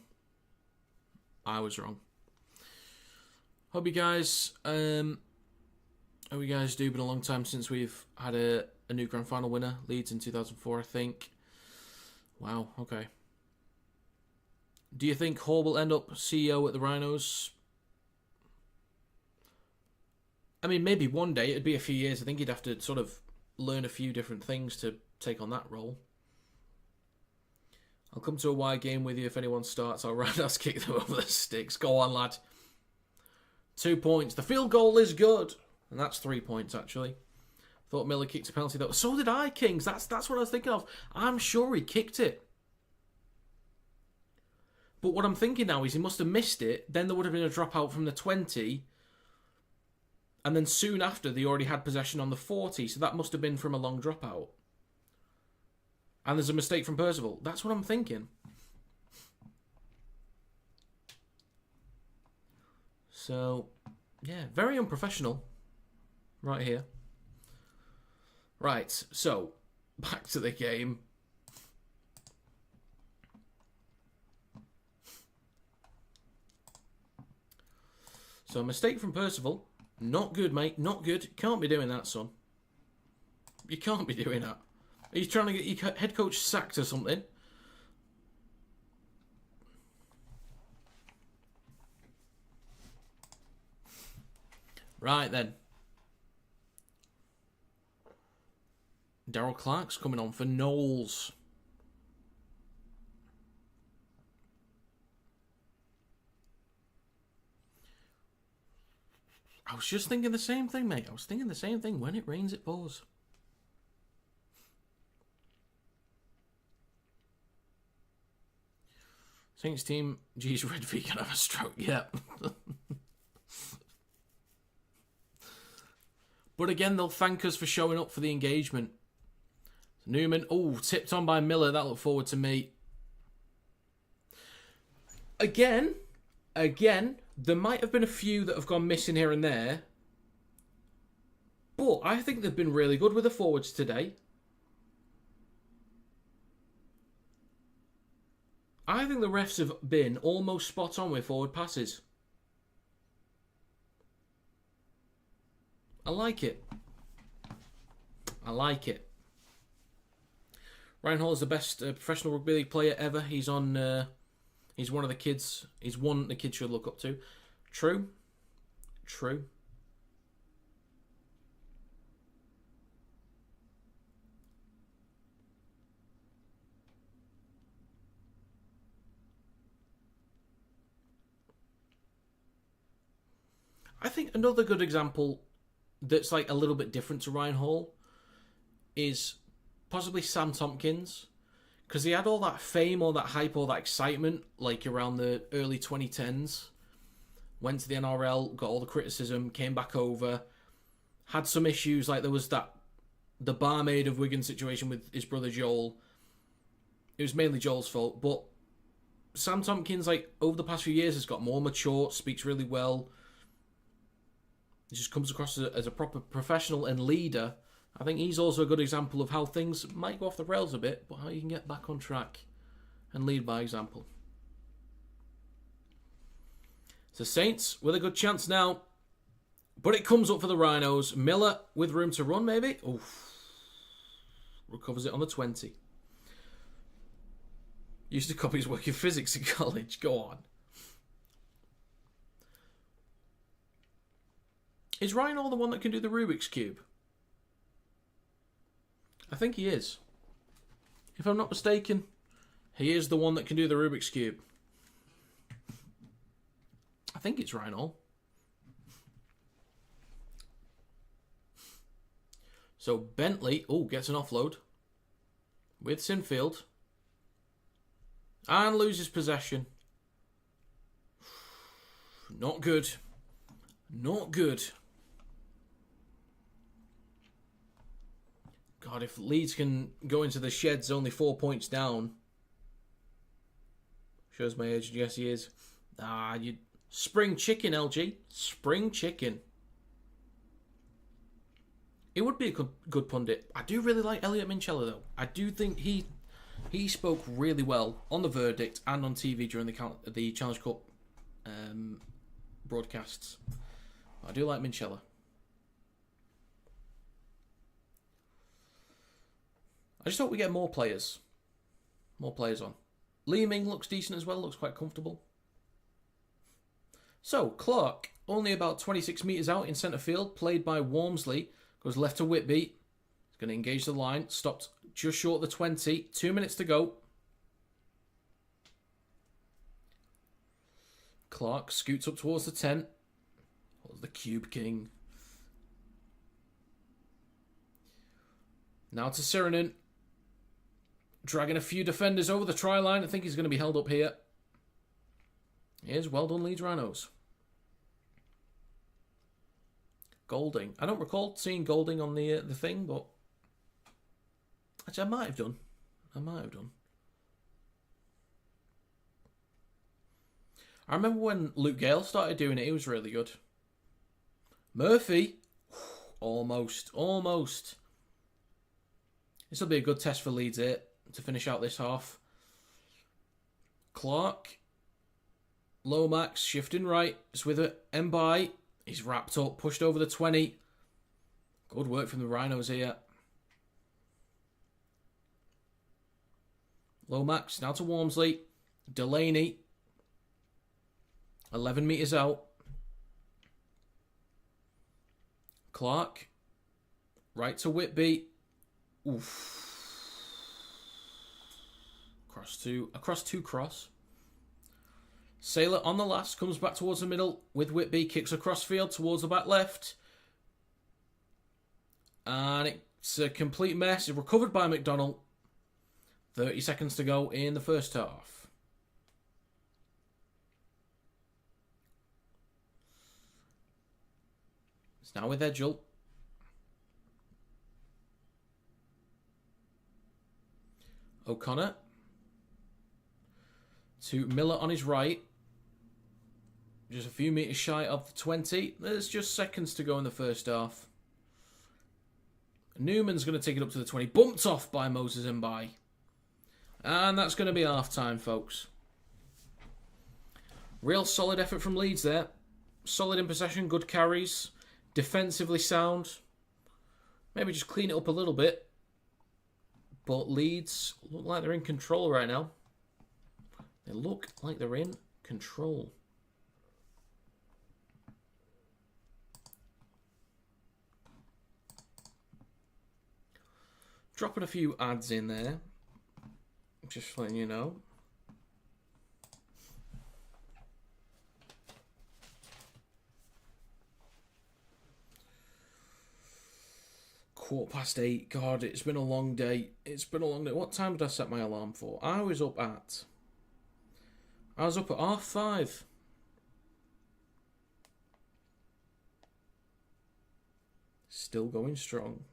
S1: I was wrong. Hope you guys do. Been a long time since we've had a new grand final winner. Leeds in 2004, I think. Wow, okay. Do you think Hall will end up CEO at the Rhinos? I mean, maybe one day. It'd be a few years. I think he'd have to sort of learn a few different things to take on that role. I'll come to a wide game with you if anyone starts. I'll roundhouse kick them over the sticks. Go on, lad. 2 points. The field goal is good. And that's 3 points, actually. Thought Miller kicked a penalty, though. So did I, Kings. That's what I was thinking of. I'm sure he kicked it. But what I'm thinking now is he must have missed it. Then there would have been a dropout from the 20. And then soon after, they already had possession on the 40. So that must have been from a long dropout. And there's a mistake from Percival. That's what I'm thinking. So, yeah, very unprofessional. Right here. Right, so, back to the game. So, a mistake from Percival. Not good, mate. Not good. Can't be doing that, son. You can't be doing that. He's trying to get your head coach sacked or something. Right then. Daryl Clark's coming on for Knowles. I was just thinking the same thing, mate. I was thinking the same thing. When it rains, it pours. Saints team, geez, Red V can have a stroke, yeah. But again, they'll thank us for showing up for the engagement. Newman, oh, tipped on by Miller. That looked forward to me. Again, there might have been a few that have gone missing here and there. But I think they've been really good with the forwards today. I think the refs have been almost spot on with forward passes. I like it. I like it. Ryan Hall is the best professional rugby league player ever. He's on. He's one of the kids. He's one the kids should look up to. True. True. I think another good example that's like a little bit different to Ryan Hall is possibly Sam Tompkins, because he had all that fame, all that hype, all that excitement like around the early 2010s. Went to the NRL, got all the criticism, came back over, had some issues, like there was the barmaid of Wigan situation with his brother Joel. It was mainly Joel's fault, but Sam Tompkins, like over the past few years, has got more mature, speaks really well. He just comes across as a proper professional and leader. I think he's also a good example of how things might go off the rails a bit, but how you can get back on track and lead by example. So Saints with a good chance now, but it comes up for the Rhinos. Miller with room to run, maybe. Oof. Recovers it on the 20. Used to copy his work in physics in college. Go on. Is Ryan Hall the one that can do the Rubik's Cube? I think he is. If I'm not mistaken, he is the one that can do the Rubik's Cube. I think it's Ryan Hall. So Bentley, gets an offload with Sinfield. And loses possession. Not good. Not good. God, if Leeds can go into the sheds only 4 points down. Shows my age. Yes, he is. You spring chicken, LG. Spring chicken. It would be a good pundit. I do really like Elliot Minchella, though. I do think he spoke really well on the verdict and on TV during the Challenge Cup broadcasts. I do like Minchella. I just hope we get more players. More players on. Leeming looks decent as well. Looks quite comfortable. So, Clark, only about 26 metres out in centre field. Played by Walmsley. Goes left to Whitby. He's going to engage the line. Stopped just short of the 20. 2 minutes to go. Clark scoots up towards the 10. The Cube King. Now to Sirinen. Dragging a few defenders over the try line. I think he's going to be held up here. Here's well done, Leeds Rhinos. Golding. I don't recall seeing Golding on the thing, but actually I might have done. I remember when Luke Gale started doing it. It was really good. Murphy. Almost. This will be a good test for Leeds here to finish out this half. Clark. Lomax shifting right. It's with it. Mbai. He's wrapped up. Pushed over the 20. Good work from the Rhinos here. Lomax. Now to Walmsley. Delaney. 11 metres out. Clark. Right to Whitby. Oof. Across two cross. Sailor on the last. Comes back towards the middle with Whitby. Kicks across field towards the back left. And it's a complete mess. It's recovered by McDonald. 30 seconds to go in the first half. It's now with Edgell. O'Connor. To Miller on his right. Just a few metres shy of the 20. There's just seconds to go in the first half. Newman's going to take it up to the 20. Bumped off by Moses Mbai. And that's going to be half time, folks. Real solid effort from Leeds there. Solid in possession, good carries. Defensively sound. Maybe just clean it up a little bit. But Leeds look like they're in control right now. They look like they're in control. Dropping a few ads in there. Just letting you know. (8:15). God, it's been a long day. It's been a long day. What time did I set my alarm for? I was up at 5:30. Still going strong.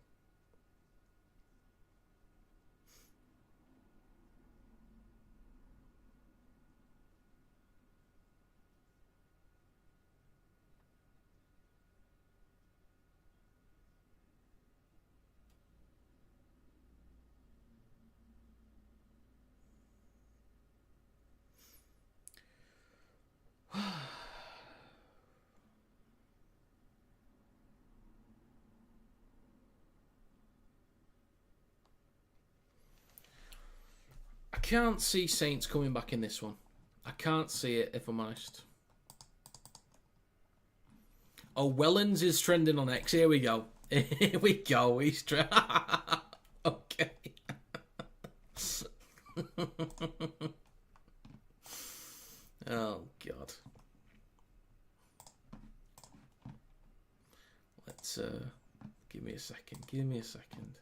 S1: I can't see Saints coming back in this one. I can't see it, if I'm honest. Oh, Helens is trending on X. Here we go. Here we go. He's okay. Oh, God. Let's, give me a second. Give me a second.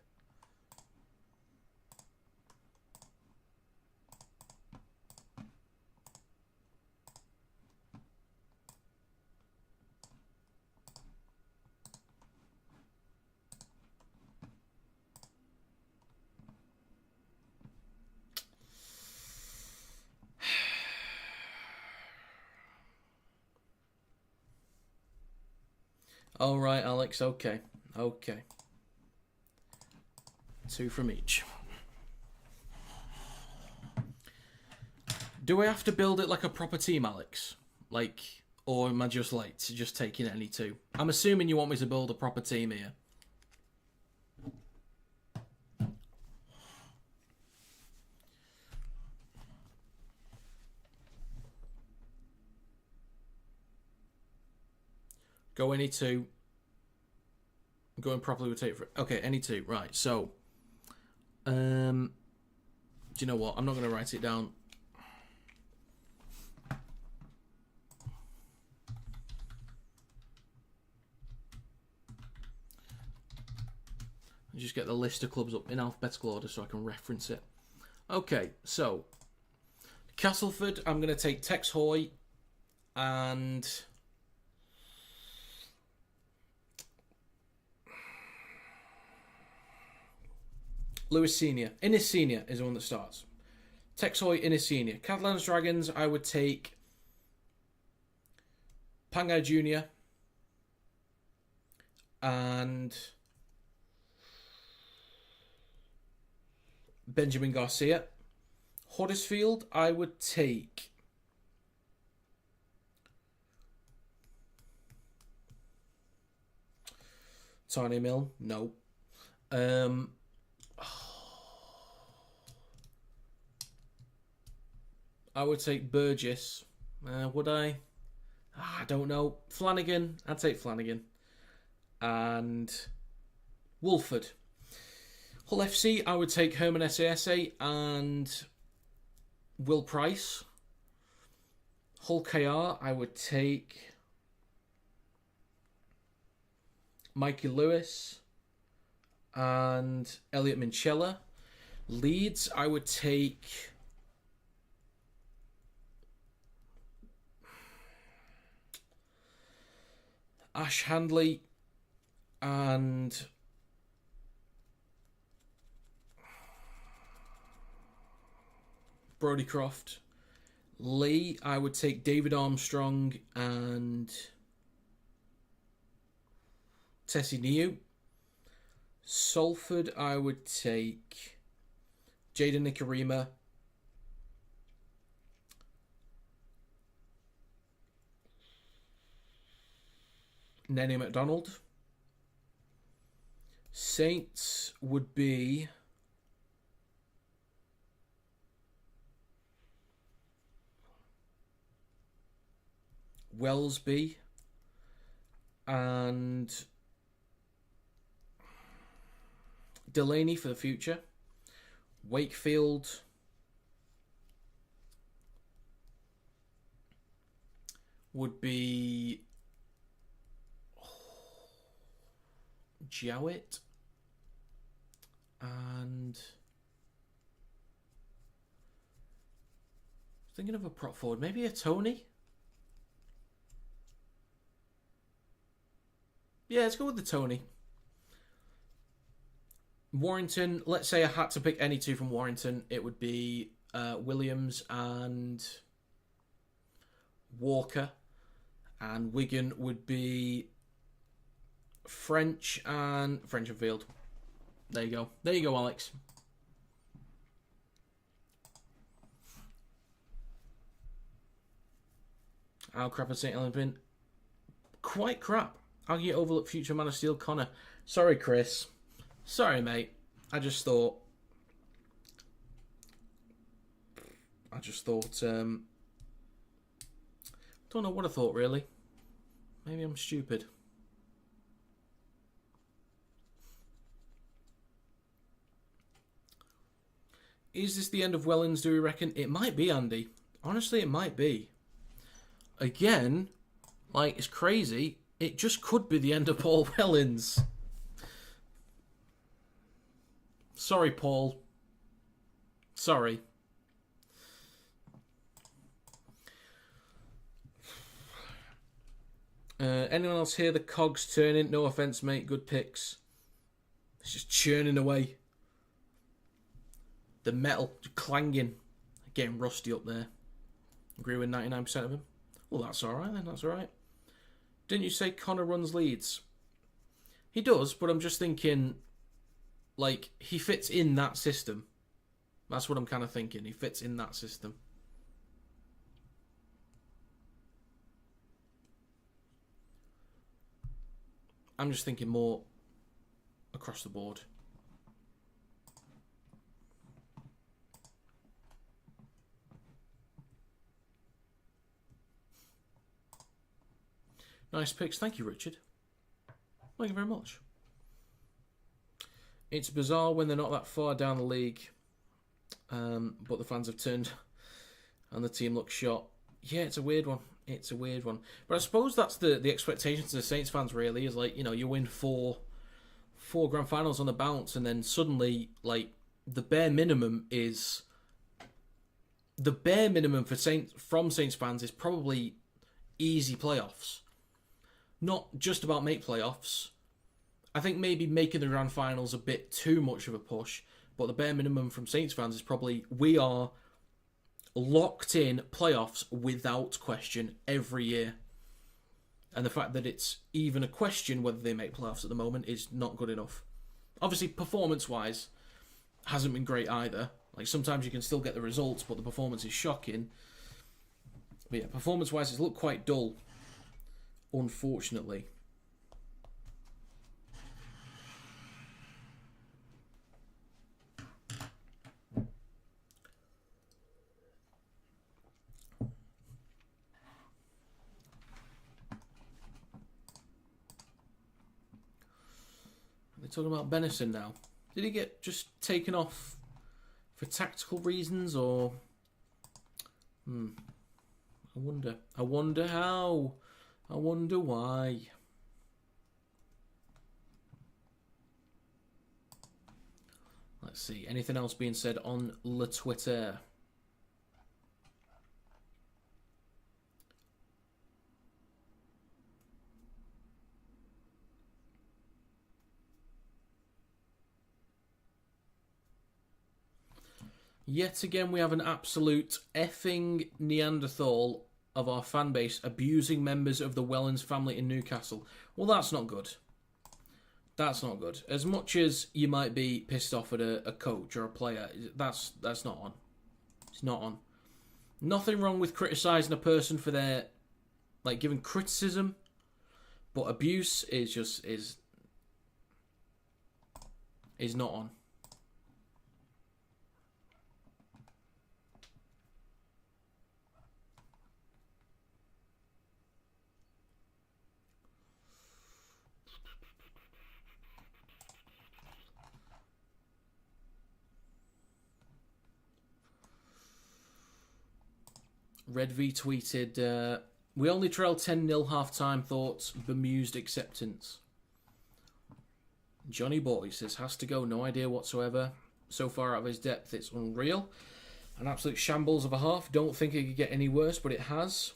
S1: All right, Alex. Okay. Okay. 2 from each. Do I have to build it like a proper team, Alex? Like, or am I just taking any 2? I'm assuming you want me to build a proper team here. Go any 2. Going properly would take for... Okay, any 2. Right, so... do you know what? I'm not going to write it down. Just get the list of clubs up in alphabetical order so I can reference it. Okay, so... Castleford, I'm going to take Tex Hoy and... Lewis Senior. Innis Senior is the one that starts. Tex Hoy, Innis Senior. Catalans Dragons, I would take Pangai Jr. and Benjamin Garcia. Huddersfield, I would take Tiny Mill. No. I would take Burgess. Would I? I don't know. Flanagan. I'd take Flanagan. And Wolford. Hull FC, I would take Herman Sasa and Will Price. Hull KR, I would take Mikey Lewis and Elliot Minchella. Leeds, I would take Ash Handley and Brodie Croft. Lee, I would take David Armstrong and Tessie Niu. Salford, I would take Jaden Nikarima Nenny McDonald. Saints would be Wellesby and Delaney for the future. Wakefield. Would be Jowett and thinking of a prop forward, maybe a Tony. Yeah, let's go with the Tony. Warrington, let's say I had to pick any two from Warrington, it would be Williams and Walker. And Wigan would be French and Field. There you go. There you go, Alex. How crap has St. Helens been? Quite crap. I'll get overlooked future Man of Steel Connor. Sorry, Chris. Sorry, mate. I just thought... don't know what I thought, really. Maybe I'm stupid. Is this the end of Wellens, do we reckon? It might be, Andy. Honestly, it might be. Again, like, it's crazy. It just could be the end of Paul Wellens. Sorry, Paul. Sorry. Anyone else hear the cogs turning? No offense, mate. Good picks. It's just churning away. The metal clanging. Getting rusty up there. Agree with 99% of them. Well, that's alright then. That's alright. Didn't you say Connor runs Leeds? He does, but I'm just thinking, like, he fits in that system. That's what I'm kind of thinking. He fits in that system. I'm just thinking more across the board. Nice picks. Thank you, Richard. Thank you very much. It's bizarre when they're not that far down the league, but the fans have turned and the team looks shot. Yeah, it's a weird one. It's a weird one. But I suppose that's the expectations of the Saints fans, really, is like, you know, you win four grand finals on the bounce, and then suddenly, like, the bare minimum from Saints fans is probably easy playoffs. Not just about make playoffs. I think maybe making the grand finals a bit too much of a push, but the bare minimum from Saints fans is probably we are locked in playoffs without question every year. And the fact that it's even a question whether they make playoffs at the moment is not good enough. Obviously, performance-wise, hasn't been great either. Like, sometimes you can still get the results, but the performance is shocking. But yeah, performance-wise, it's looked quite dull, unfortunately. They're talking about Benison now. Did he get just taken off for tactical reasons, or... I wonder how. I wonder why. Let's see. Anything else being said on Le Twitter? Yet again, we have an absolute effing Neanderthal of our fan base abusing members of the Wellens family in Newcastle. Well, that's not good. That's not good. As much as you might be pissed off at a coach or a player, that's not on. It's not on. Nothing wrong with criticising a person for their, like, giving criticism, But abuse is just is not on. Red V tweeted, we only trailed 10-0 half-time, thoughts, bemused acceptance. Johnny Boy says, has to go, no idea whatsoever. So far out of his depth, it's unreal. An absolute shambles of a half. Don't think it could get any worse, but it has.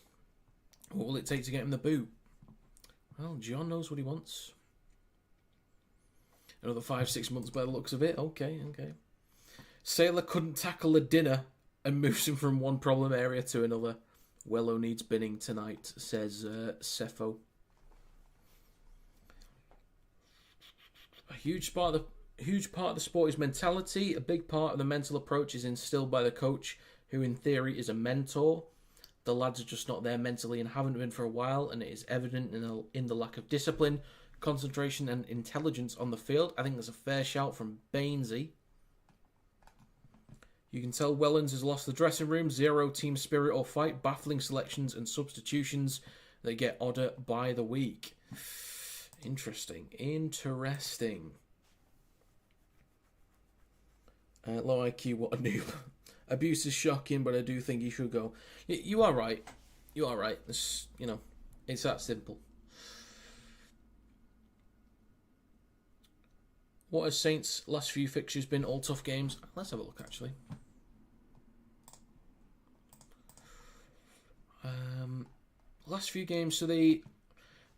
S1: What will it take to get him the boot? Well, John knows what he wants. Another 5-6 months by the looks of it. Okay. Sailor couldn't tackle a dinner and moves him from one problem area to another. Wello needs binning tonight, says Cepho. A huge part of the sport is mentality. A big part of the mental approach is instilled by the coach, who in theory is a mentor. The lads are just not there mentally and haven't been for a while, and it is evident in the lack of discipline, concentration and intelligence on the field. I think there's a fair shout from Bainesy. You can tell Wellens has lost the dressing room, zero team spirit or fight, baffling selections and substitutions that get odder by the week. Interesting. Low IQ, what a noob. Abuse is shocking, but I do think he should go. You are right. It's, it's that simple. What has Saints' last few fixtures been? All tough games? Let's have a look, actually. Last few games, so they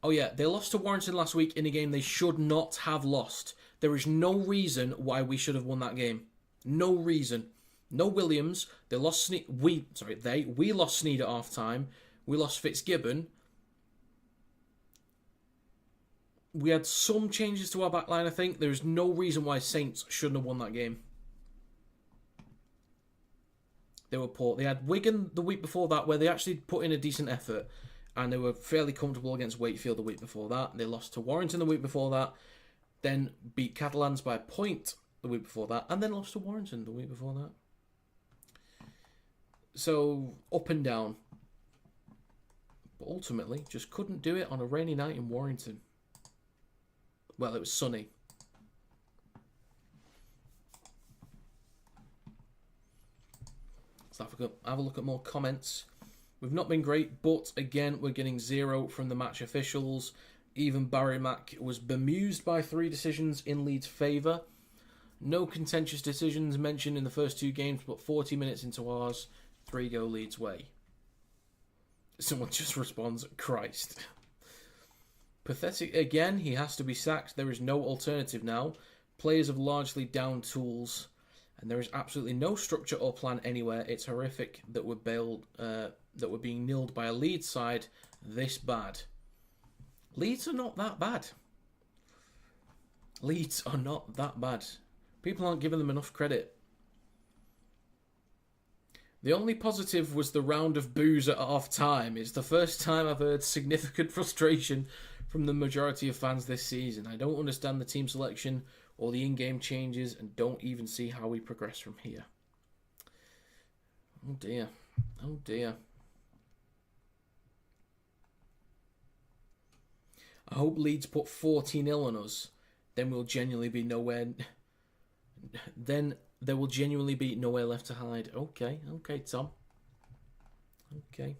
S1: lost to Warrington last week in a game they should not have lost. There is no reason why we should have won that game. No reason. No Williams. They lost we lost Sneed at half time. We lost Fitzgibbon. We had some changes to our backline, I think. There's no reason why Saints shouldn't have won that game. They were poor. They had Wigan the week before that, where they actually put in a decent effort, and they were fairly comfortable against Wakefield the week before that. They lost to Warrington the week before that, then beat Catalans by a point the week before that, and then lost to Warrington the week before that. So, up and down. But ultimately, just couldn't do it on a rainy night in Warrington. Well, it was sunny. Let's have a look at more comments. We've not been great, but again, we're getting 0 from the match officials. Even Barry Mack was bemused by 3 decisions in Leeds' favour. No contentious decisions mentioned in the first 2 games, but 40 minutes into ours, 3 go Leeds' way. Someone just responds, Christ. Pathetic again, he has to be sacked. There is no alternative now. Players have largely down tools, and there is absolutely no structure or plan anywhere. It's horrific that we're being nilled by a Leeds side this bad. Leeds are not that bad. Leeds are not that bad. People aren't giving them enough credit. The only positive was the round of boos at half time. It's the first time I've heard significant frustration from the majority of fans this season. I don't understand the team selection or the in-game changes and don't even see how we progress from here. Oh dear. Oh dear. I hope Leeds put 40-0 on us. Then we'll genuinely be nowhere... Then there will genuinely be nowhere left to hide. Okay, Tom. Okay.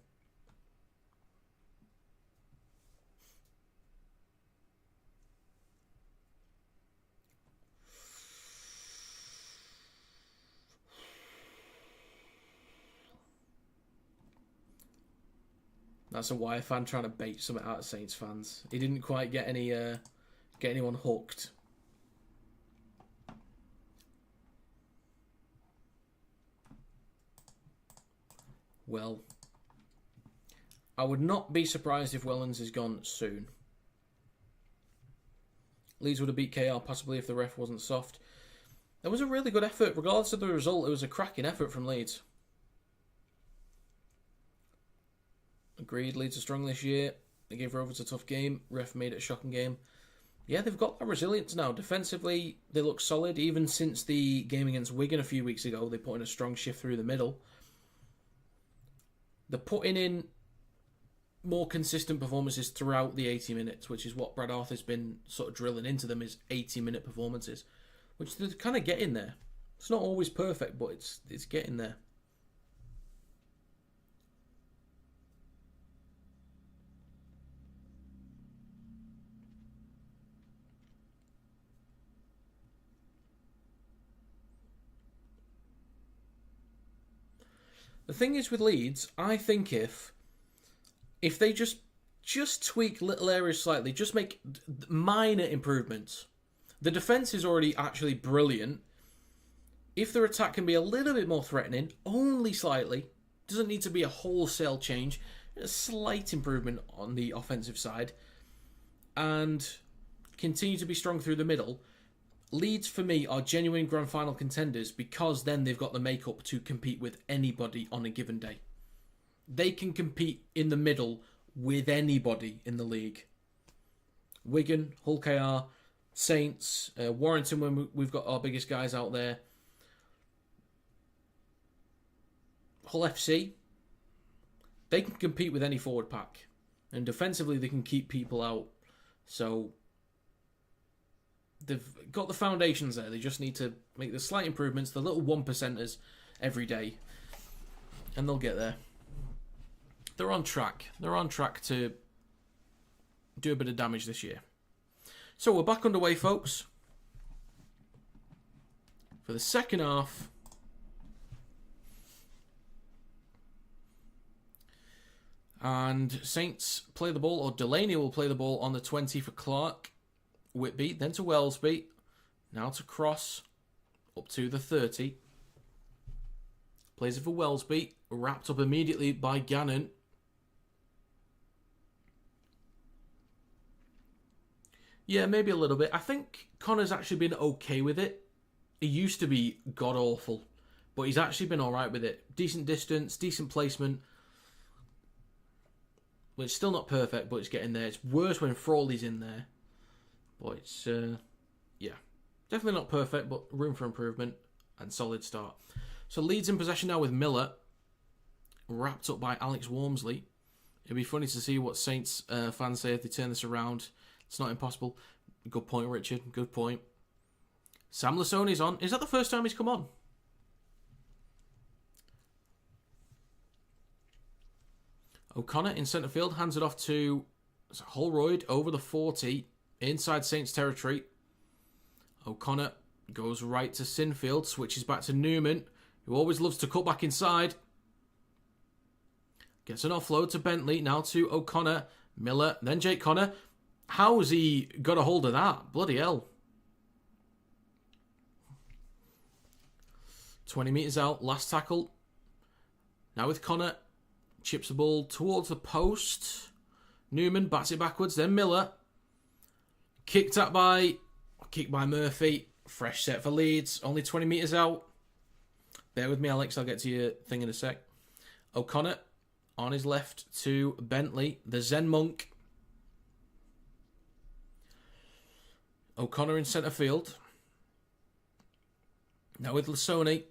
S1: That's a Wire fan trying to bait something out of Saints fans. He didn't quite get anyone hooked. Well, I would not be surprised if Wellens is gone soon. Leeds would have beat KR possibly if the ref wasn't soft. It was a really good effort. Regardless of the result, it was a cracking effort from Leeds. Agreed, Leeds are strong this year. They gave Rovers a tough game. Ref made it a shocking game. Yeah, they've got that resilience now. Defensively, they look solid. Even since the game against Wigan a few weeks ago, they put in a strong shift through the middle. They're putting in more consistent performances throughout the 80 minutes, which is what Brad Arthur's been sort of drilling into them, is 80-minute performances, which they're kind of getting there. It's not always perfect, but it's getting there. The thing is with Leeds, I think if they just tweak little areas slightly, just make minor improvements. The defence is already actually brilliant. If their attack can be a little bit more threatening, only slightly, doesn't need to be a wholesale change, a slight improvement on the offensive side, and continue to be strong through the middle, Leeds, for me, are genuine grand final contenders, because then they've got the makeup to compete with anybody on a given day. They can compete in the middle with anybody in the league. Wigan, Hull KR, Saints, Warrington when we've got our biggest guys out there. Hull FC, they can compete with any forward pack. And defensively, they can keep people out. So they've got the foundations there. They just need to make the slight improvements, the little 1%ers every day. And they'll get there. They're on track. They're on track to do a bit of damage this year. So we're back underway, folks, for the second half. And Saints play the ball, or Delaney will play the ball on the 20 for Clark. Whitby, then to Wellesby. Now to Cross, up to the 30. Plays it for Wellesby, wrapped up immediately by Gannon. Yeah, maybe a little bit. I think Connor's actually been okay with it. He used to be god-awful, but he's actually been alright with it. Decent distance, decent placement. Well, it's still not perfect, but it's getting there. It's worse when Frawley's in there. But it's, yeah. Definitely not perfect, but room for improvement and solid start. So Leeds in possession now with Miller. Wrapped up by Alex Walmsley. It'd be funny to see what Saints fans say if they turn this around. It's not impossible. Good point, Richard. Good point. Sam Lasoni's on. Is that the first time he's come on? O'Connor in centre field. Hands it off to Holroyd over the 40. Inside Saints territory. O'Connor goes right to Sinfield. Switches back to Newman, who always loves to cut back inside. Gets an offload to Bentley. Now to O'Connor. Miller. Then Jake Connor. How has he got a hold of that? Bloody hell. 20 metres out. Last tackle. Now with Connor. Chips the ball towards the post. Newman bats it backwards. Then Miller. Kicked by Murphy. Fresh set for Leeds. Only 20 metres out. Bear with me, Alex. I'll get to your thing in a sec. O'Connor on his left to Bentley. The Zen Monk. O'Connor in centre field. Now with Lasoni.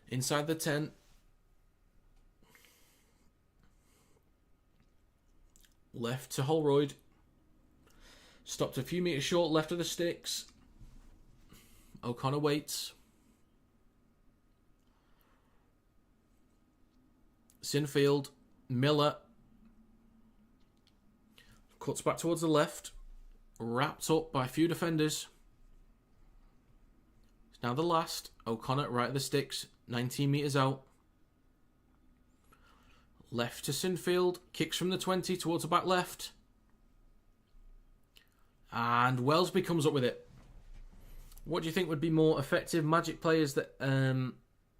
S1: Inside the 10. Left to Holroyd. Stopped a few metres short, left of the sticks. O'Connor waits. Sinfield. Miller. Cuts back towards the left. Wrapped up by a few defenders. It's now the last. O'Connor right of the sticks. 19 metres out. Left to Sinfield. Kicks from the 20 towards the back left. And Wellesby comes up with it. What do you think would be more effective? Magic players that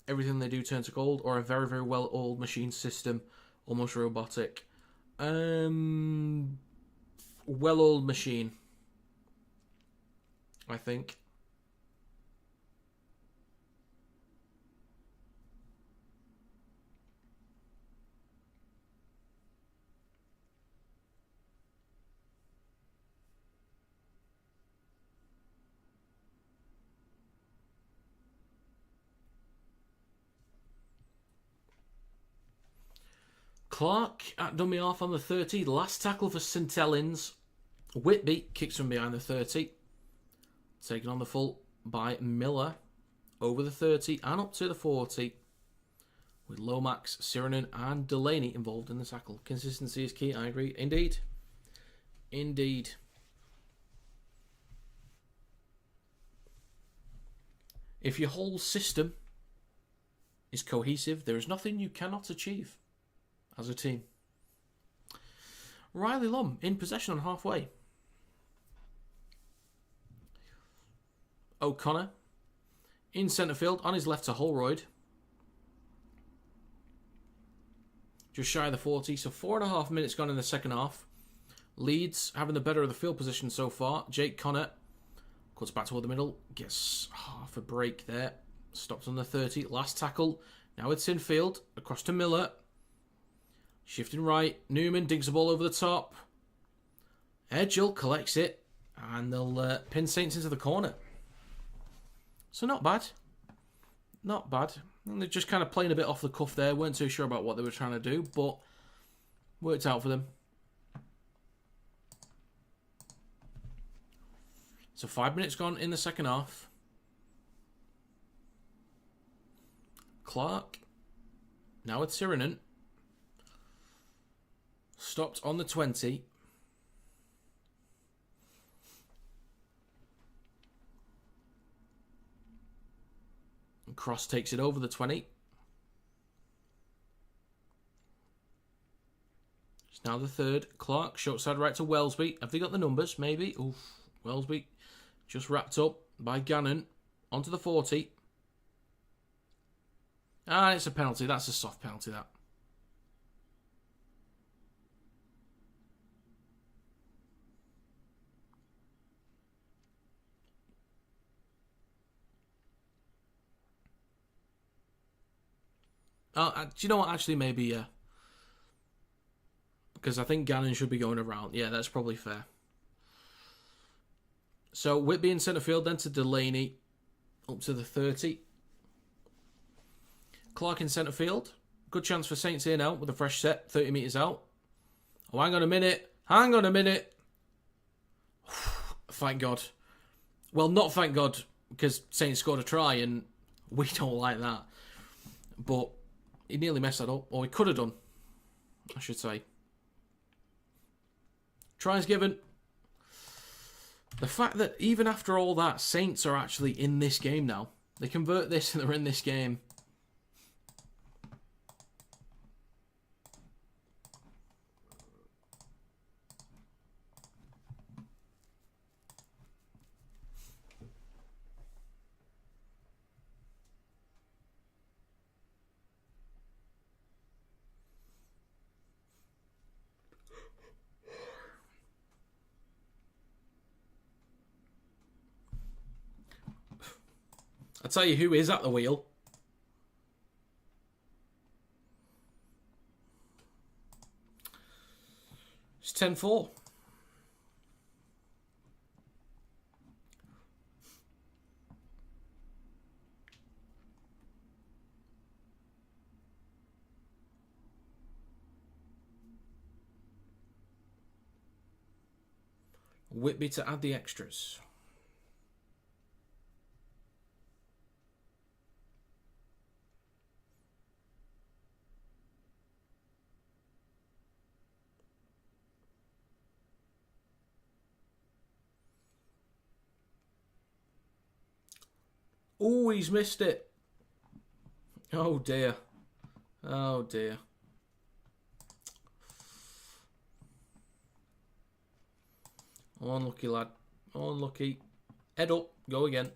S1: everything they do turns to gold, or a very, very well-oiled machine system, almost robotic? Well-oiled machine, I think. Clark done me off on the 30. Last tackle for St Helens. Whitby kicks from behind the 30. Taken on the full by Miller. Over the 30 and up to the 40. With Lomax, Sirenen and Delaney involved in the tackle. Consistency is key, I agree. Indeed. Indeed. If your whole system is cohesive, there is nothing you cannot achieve as a team. Riley Lum in possession on halfway. O'Connor in centre field on his left to Holroyd. Just shy of the 40, so 4.5 minutes gone in the second half. Leeds having the better of the field position so far. Jake Connor cuts back toward the middle, gets half a break there. Stopped on the 30, last tackle. Now it's in field, across to Miller. Shifting right, Newman digs the ball over the top. Edgell collects it, and they'll pin Saints into the corner. So not bad. Not bad. And they're just kind of playing a bit off the cuff there. Weren't too sure about what they were trying to do, but worked out for them. So 5 minutes gone in the second half. Clark. Now with Sirenen. Stopped on the 20. And Cross takes it over the 20. It's now the third. Clark, short side right to Wellesby. Have they got the numbers? Maybe. Oof. Wellesby just wrapped up by Gannon. Onto the 40. Ah, it's a penalty. That's a soft penalty, that. Do you know what? Actually, maybe, yeah. Because I think Gannon should be going around. Yeah, that's probably fair. So, Whitby in centre field, then to Delaney. Up to the 30. Clark in centre field. Good chance for Saints here now with a fresh set. 30 metres out. Oh, hang on a minute. Hang on a minute. Thank God. Well, not thank God, because Saints scored a try, and we don't like that. But he nearly messed that up. Or he could have done, I should say. Tries given. The fact that even after all that, Saints are actually in this game now. They convert this and they're in this game. I'll tell you who is at the wheel. It's 10-4. Whitby to add the extras. Oh, he's missed it. Oh, dear. Oh, dear. Unlucky, lad. Unlucky. Head up. Go again.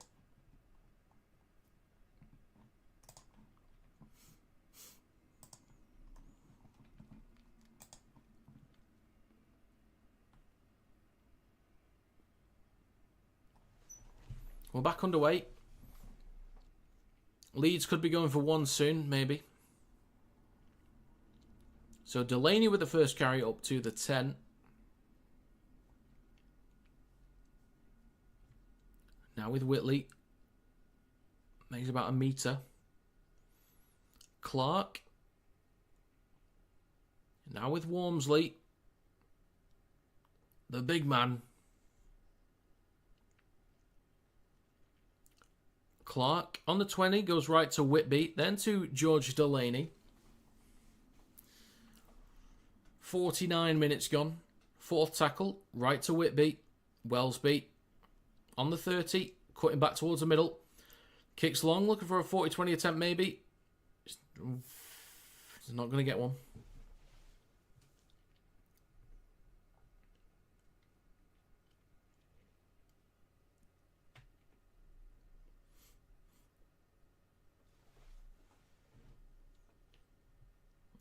S1: We're back underway. Leeds could be going for one soon, maybe. So Delaney with the first carry up to the 10. Now with Whitley. Makes about a metre. Clark. Now with Wormsley. The big man. Clark on the 20 goes right to Whitby, then to George Delaney. 49 minutes gone. Fourth tackle, right to Whitby. Wellsby on the 30, cutting back towards the middle. Kicks long, looking for a 40-20 attempt maybe. He's not going to get one.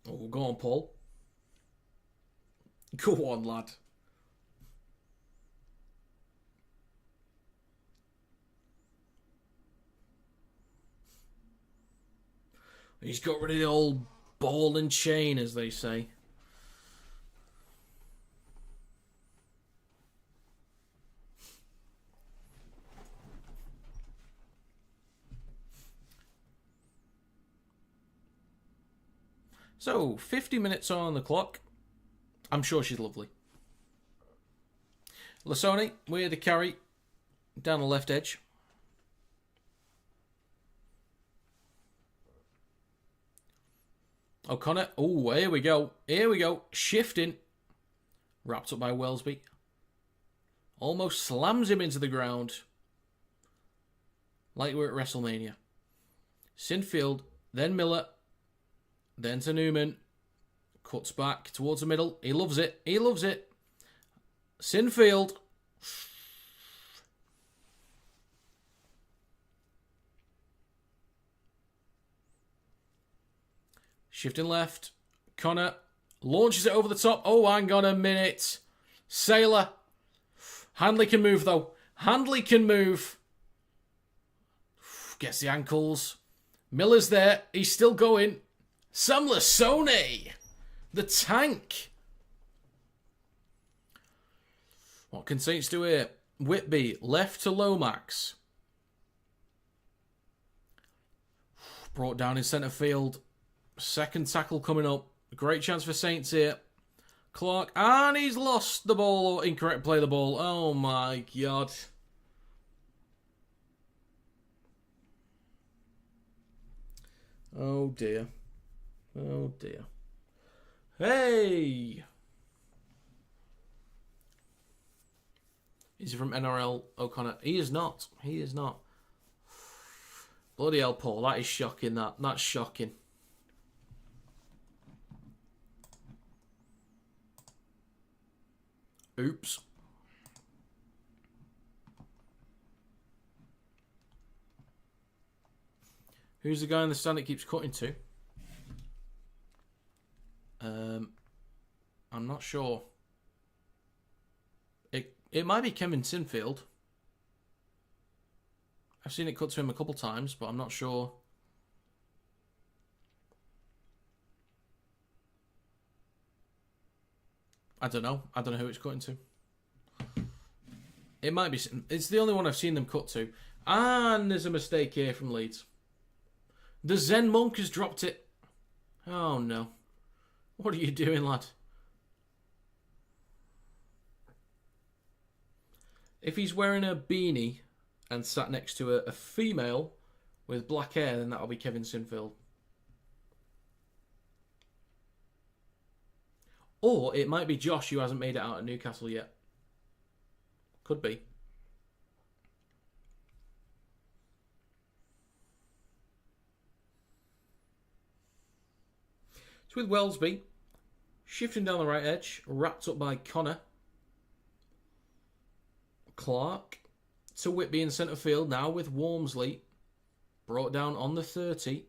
S1: Oh, go on, Paul. Go on, lad. He's got rid of the old ball and chain, as they say. So, 50 minutes on the clock. I'm sure she's lovely. Lasoni with the carry down the left edge. O'Connor. Oh, here we go. Here we go. Shifting. Wrapped up by Wellsby. Almost slams him into the ground. Like we're at WrestleMania. Sinfield. Then Miller. Then to Newman. Cuts back towards the middle. He loves it. He loves it. Sinfield. Shifting left. Connor launches it over the top. Oh, hang on a minute. Sailor. Handley can move, though. Handley can move. Gets the ankles. Miller's there. He's still going. Sam Lasoni. The tank. What can Saints do here? Whitby. Left to Lomax. Brought down in centre field. Second tackle coming up. Great chance for Saints here. Clark. And he's lost the ball. Or incorrect play of the ball. Oh my God. Oh dear. Oh dear. Hey! Is he from NRL O'Connor? He is not. He is not. Bloody hell, Paul. That is shocking, that. That's shocking. Oops. Who's the guy in the stand it keeps cutting to? I'm not sure. It might be Kevin Sinfield. I've seen it cut to him a couple times, but I'm not sure. I don't know. I don't know who it's cutting to. It might be. It's the only one I've seen them cut to. And there's a mistake here from Leeds. The Zen Monk has dropped it. Oh no. What are you doing, lad? If he's wearing a beanie and sat next to a female with black hair, then that'll be Kevin Sinfield. Or it might be Josh, who hasn't made it out at Newcastle yet. Could be. It's with Wellsby. Shifting down the right edge. Wrapped up by Connor. Clark. To Whitby in centre field. Now with Wormsley. Brought down on the 30.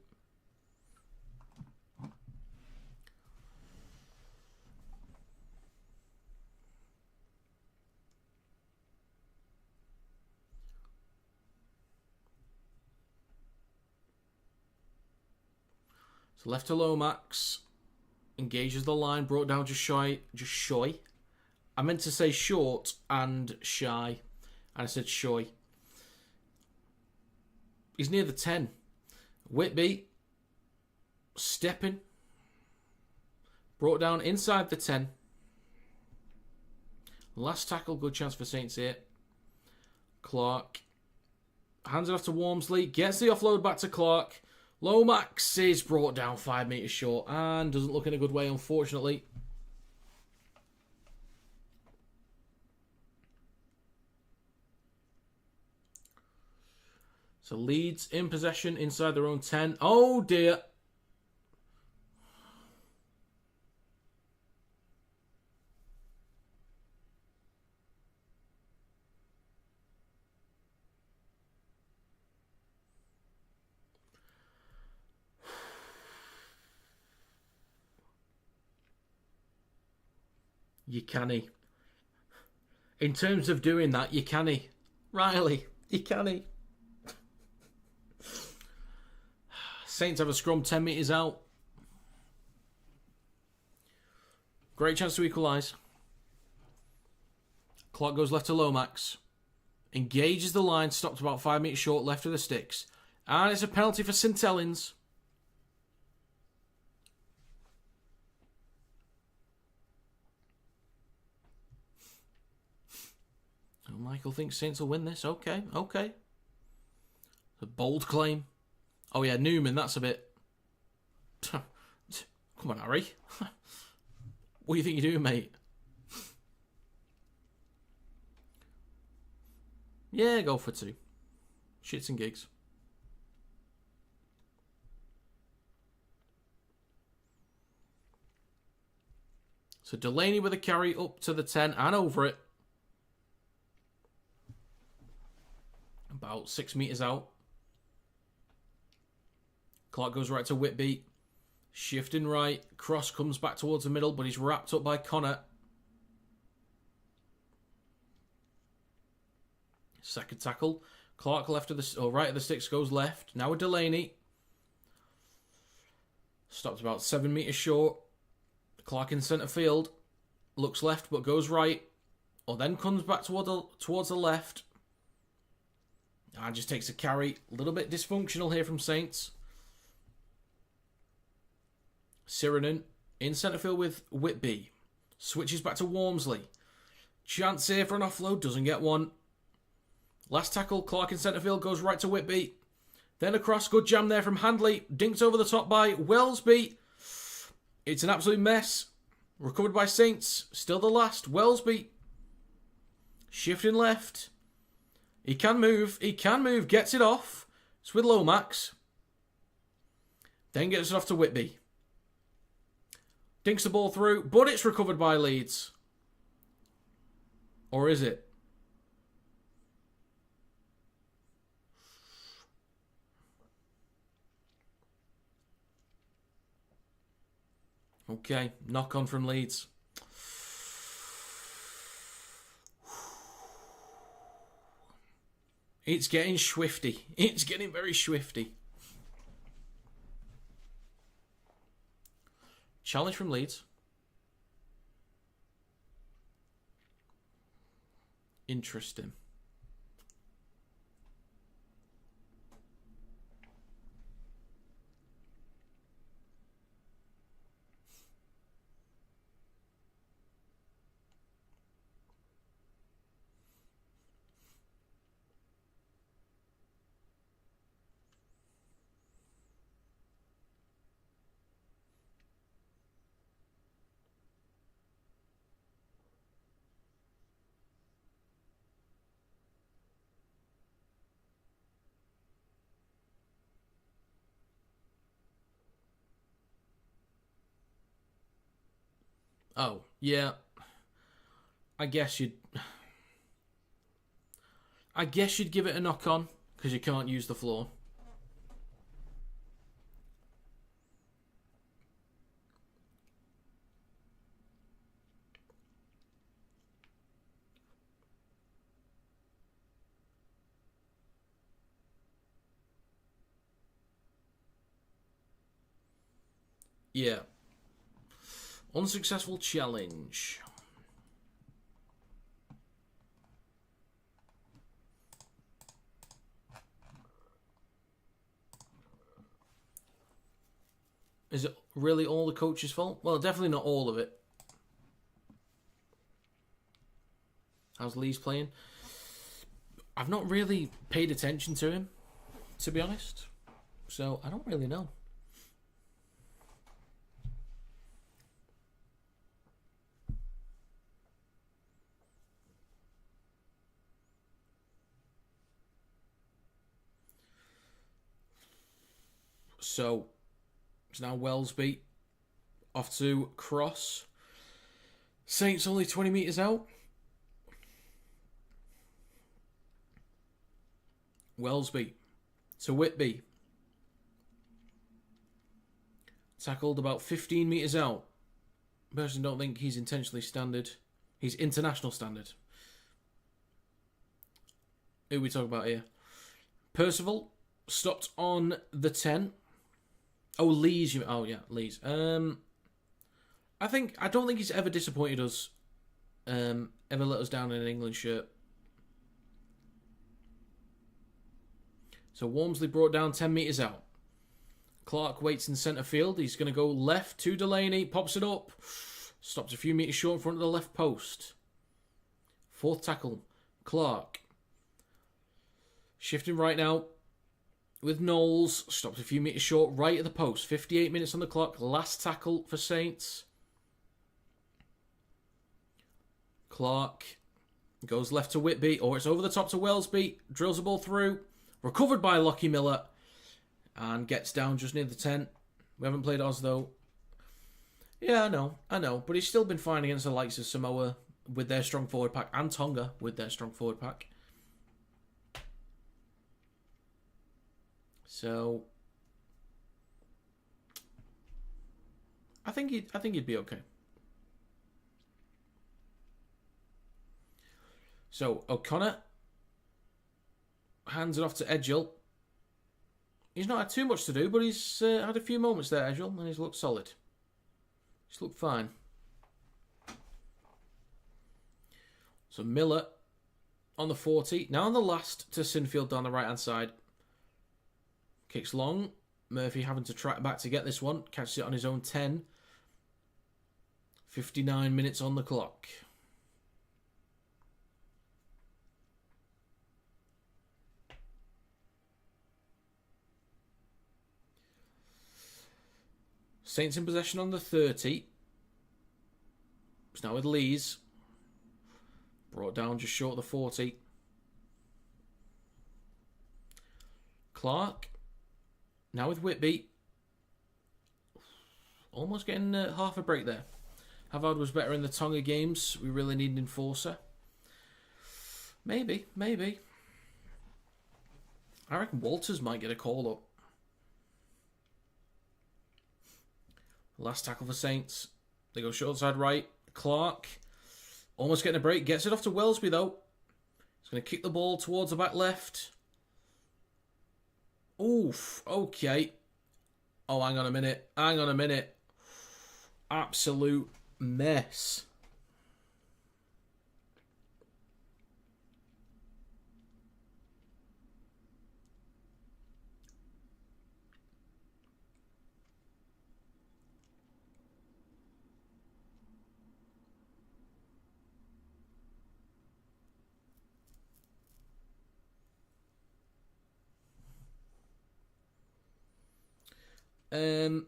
S1: So left to Lomax. Engages the line. Brought down just shy. I meant to say short and shy. And I said shy. He's near the 10. Whitby. Stepping. Brought down inside the 10. Last tackle, good chance for Saints here. Clark hands it off to Wormsley. Gets the offload back to Clark. Lomax is brought down 5 metres short and doesn't look in a good way, unfortunately. So Leeds in possession inside their own 10. Oh dear. You canny. In terms of doing that, you canny. Riley, you canny. Saints have a scrum 10 metres out. Great chance to equalise. Clock goes left to Lomax. Engages the line, stopped about 5 metres short, left of the sticks. And it's a penalty for St Helens. Oh, Michael thinks Saints will win this. Okay. A bold claim. Oh yeah, Newman, that's a bit... Come on, Harry. What do you think you're doing, mate? Yeah, go for 2. Shits and gigs. So Delaney with a carry up to the 10 and over it. About 6 metres out. Clark goes right to Whitby. Shifting right. Cross comes back towards the middle, but he's wrapped up by Connor. Second tackle. Clark left of the... right of the sticks goes left. Now with Delaney. Stopped about 7 metres short. Clark in centre field. Looks left but goes right. Or then comes back towards the left. And just takes a carry. A little bit dysfunctional here from Saints. Sirenen in centre field with Whitby. Switches back to Wormsley. Chance here for an offload. Doesn't get one. Last tackle. Clark in centre field goes right to Whitby. Then across. Good jam there from Handley. Dinked over the top by Wellesby. It's an absolute mess. Recovered by Saints. Still the last. Wellesby. Shifting left. He can move. Gets it off. It's with Lomax. Then gets it off to Whitby. Dinks the ball through, but it's recovered by Leeds. Or is it? Okay, knock on from Leeds. It's getting swifty. It's getting very swifty. Challenge from Leeds. Interesting. Oh, yeah. I guess you'd give it a knock on because you can't use the floor. Yeah. Unsuccessful challenge. Is it really all the coach's fault? Well, definitely not all of it. How's Lee's playing? I've not really paid attention to him, to be honest. So, I don't really know. So, it's now Wellesby off to cross. Saints only 20 metres out. Wellesby to Whitby. Tackled about 15 metres out. Personally don't think he's intentionally standard. He's international standard. Who are we talking about here? Percival stopped on the 10. Oh, Leeds. Oh, yeah, Leeds. I don't think he's ever disappointed us. Ever let us down in an England shirt. So Walmsley brought down 10 metres out. Clark waits in centre field. He's going to go left to Delaney. Pops it up. Stops a few metres short in front of the left post. Fourth tackle. Clark. Shifting right now with Knowles. Stops a few metres short right at the post. 58 minutes on the clock. Last tackle for Saints. Clark goes left to Whitby. Or it's over the top to Wellesby. Drills the ball through. Recovered by Lockie Miller. And gets down just near the 10. We haven't played Oz though. Yeah, I know. But he's still been fine against the likes of Samoa with their strong forward pack. And Tonga with their strong forward pack. So I think he'd be okay. So O'Connor hands it off to Edgell. He's not had too much to do, but he's had a few moments there, Edgell, and he's looked solid. He's looked fine. So Miller on the 40. Now on the last to Sinfield down the right-hand side. Kicks long. Murphy having to track back to get this one. Catches it on his own 10. 59 minutes on the clock. Saints in possession on the 30. It's now with Lees. Brought down just short of the 40. Clark. Now with Whitby. Almost getting half a break there. Havard was better in the Tonga games. We really need an enforcer. Maybe. I reckon Walters might get a call up. Last tackle for Saints. They go short side right. Clark. Almost getting a break. Gets it off to Wellesby though. He's going to kick the ball towards the back left. Oof. Okay. Oh, hang on a minute. Absolute mess.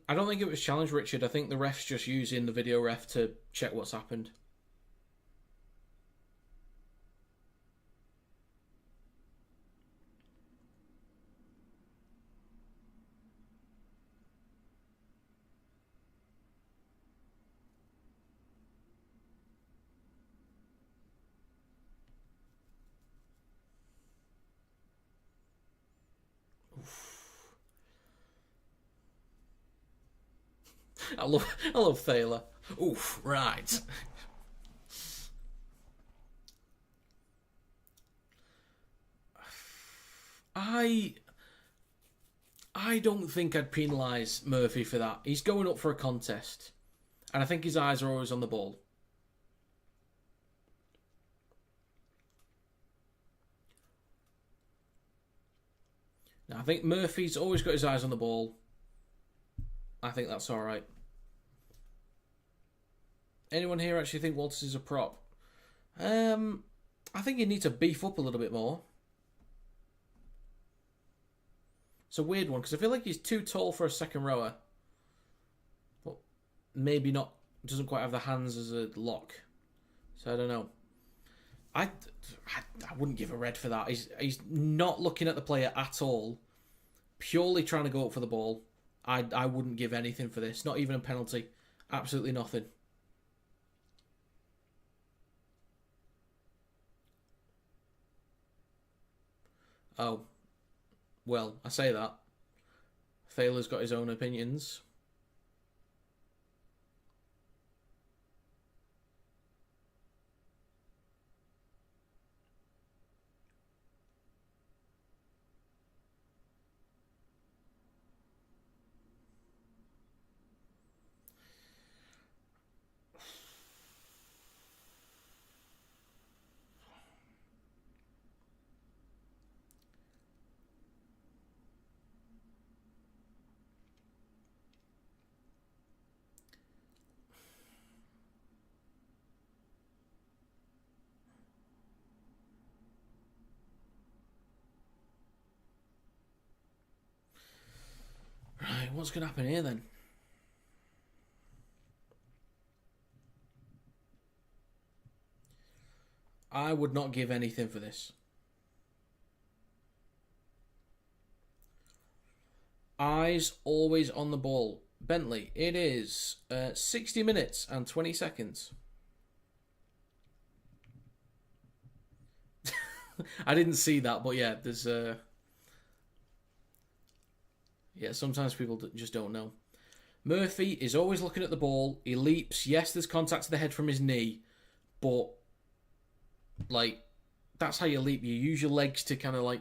S1: I don't think it was challenged, Richard. I think the ref's just using the video ref to check what's happened. I love Thaler. Oof, right. I don't think I'd penalise Murphy for that. He's going up for a contest. And I think his eyes are always on the ball. Now, I think Murphy's always got his eyes on the ball. I think that's all right. Anyone here actually think Walters is a prop? I think you need to beef up a little bit more. It's a weird one because I feel like he's too tall for a second rower, but maybe not. Doesn't quite have the hands as a lock, so I don't know. I wouldn't give a red for that. He's not looking at the player at all, purely trying to go up for the ball. I wouldn't give anything for this, not even a penalty, absolutely nothing. Oh, well, I say that. Thaler's got his own opinions. Right, what's going to happen here then? I would not give anything for this. Eyes always on the ball. Bentley, it is 60 minutes and 20 seconds. I didn't see that, but yeah, there's... Yeah, sometimes people just don't know. Murphy is always looking at the ball. He leaps. Yes, there's contact to the head from his knee, but, like, that's how you leap. You use your legs to kind of, like,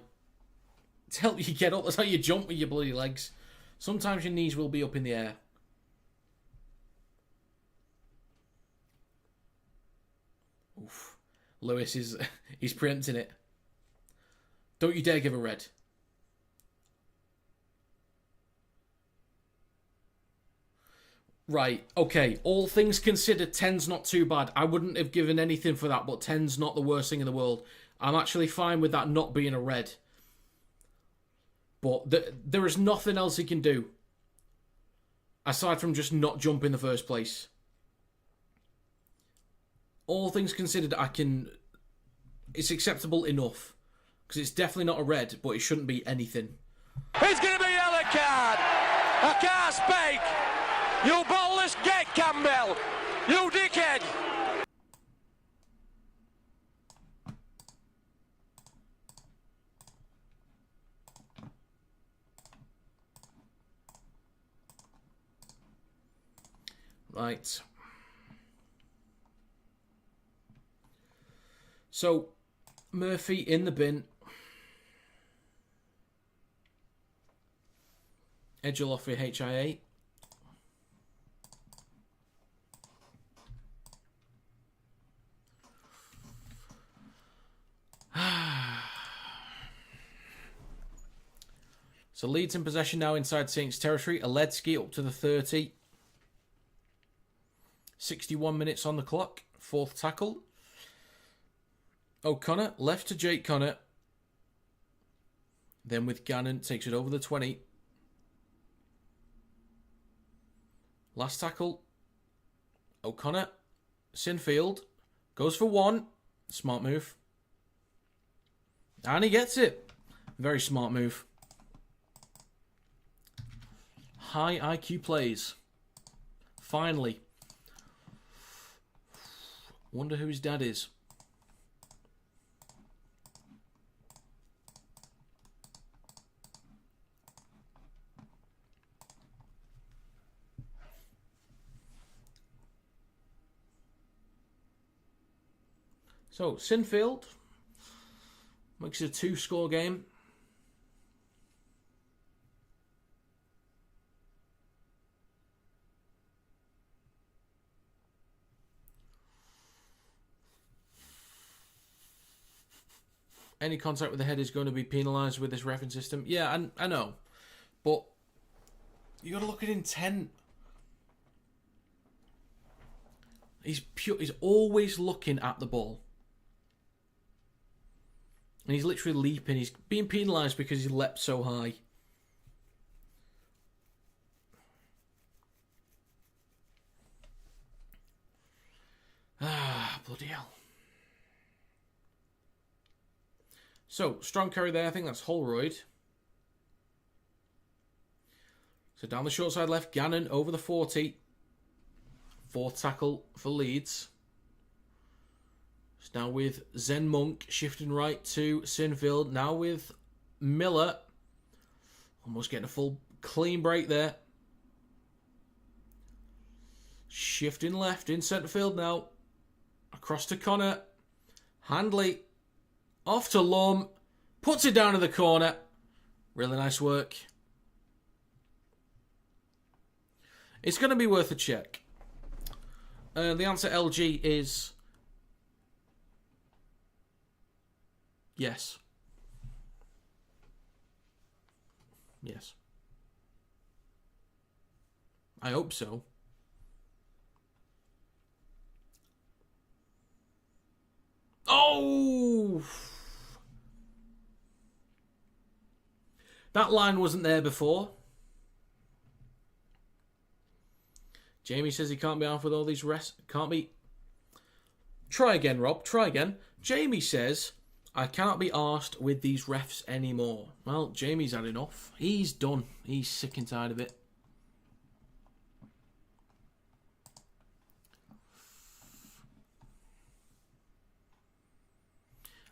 S1: to help you get up. That's how you jump with your bloody legs. Sometimes your knees will be up in the air. Oof. Lewis is... he's preempting it. Don't you dare give a red. Right, okay. All things considered, 10's not too bad. I wouldn't have given anything for that, but 10's not the worst thing in the world. I'm actually fine with that not being a red. But there is nothing else he can do. Aside from just not jump in the first place. All things considered, it's acceptable enough. Because it's definitely not a red, but it shouldn't be anything.
S2: It's going to be a yellow card. I can't speak. You ballless git, Campbell! You dickhead!
S1: Right. So, Murphy in the bin. Edgel off for HIA. So Leeds in possession now inside Saints territory. Aledzki up to the 30. 61 minutes on the clock. Fourth tackle. O'Connor left to Jake Connor. Then with Gannon takes it over the 20. Last tackle. O'Connor. Sinfield. Goes for one. Smart move. And he gets it. Very smart move. High IQ plays. Finally. Wonder who his dad is. So, Sinfield makes it a 2-score game. Any contact with the head is going to be penalised with this reference system. Yeah, I know. But You got to look at intent. He's always looking at the ball. And he's literally leaping. He's being penalised because he leapt so high. Ah, bloody hell. So, strong carry there. I think that's Holroyd. So down the short side left, Gannon over the 40. 4th tackle for Leeds. It's now with Zen Monk shifting right to Sinfield. Now with Miller. Almost getting a full clean break there. Shifting left in centre field now. Across to Connor. Handley. Off to Lum. Puts it down in the corner. Really nice work. It's going to be worth a check. The answer LG is yes. Yes. I hope so. Oh! That line wasn't there before. Jamie says he can't be off with all these rests. Can't be. Try again, Rob. Try again. Jamie says, I cannot be arsed with these refs anymore. Well, Jamie's had enough. He's done. He's sick and tired of it.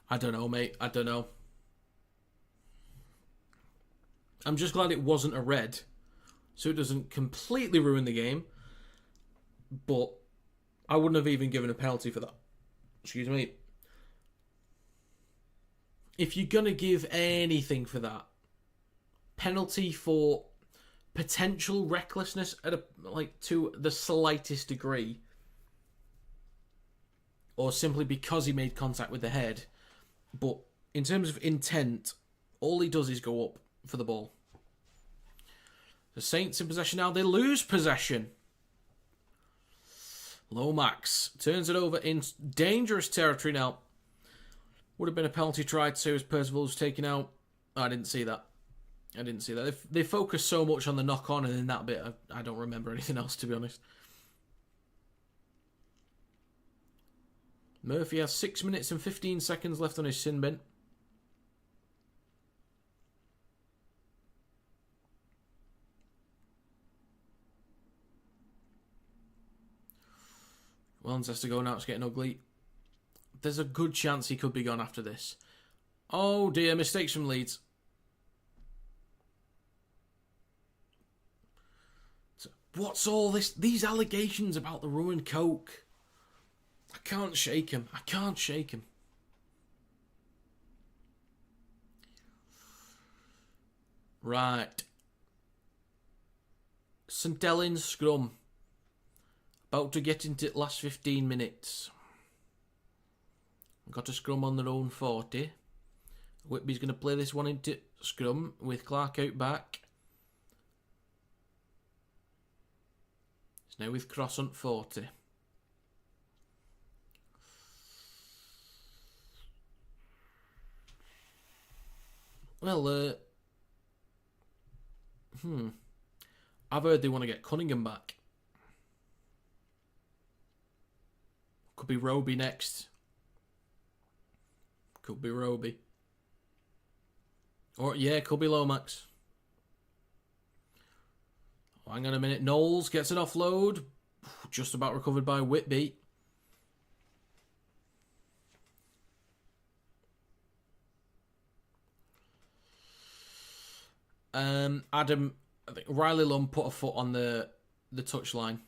S1: I don't know, mate. I don't know. I'm just glad it wasn't a red, so it doesn't completely ruin the game. But I wouldn't have even given a penalty for that. Excuse me. If you're going to give anything for that, penalty for potential recklessness at to the slightest degree, or simply because he made contact with the head. But in terms of intent, all he does is go up for the ball. The Saints in possession now. They lose possession. Lomax turns it over in dangerous territory now. Would have been a penalty tried to as Percival was taken out. I didn't see that. They focus so much on the knock-on, and in that bit, I don't remember anything else, to be honest. Murphy has 6 minutes and 15 seconds left on his sin bin. Wellens has to go now. It's getting ugly. There's a good chance he could be gone after this. Oh dear, mistakes from Leeds. What's all this? These allegations about the rum and coke. I can't shake him. Right. St Helens scrum. About to get into the last 15 minutes. Got a scrum on their own 40. Whitby's going to play this one into scrum with Clark out back. It's now with Cross on 40. Well, I've heard they want to get Cunningham back. Could be Roby next. Could be Roby. Or, yeah, could be Lomax. Oh, hang on a minute. Knowles gets an offload. Just about recovered by Whitby. Adam, I think Riley Lum put a foot on the touchline.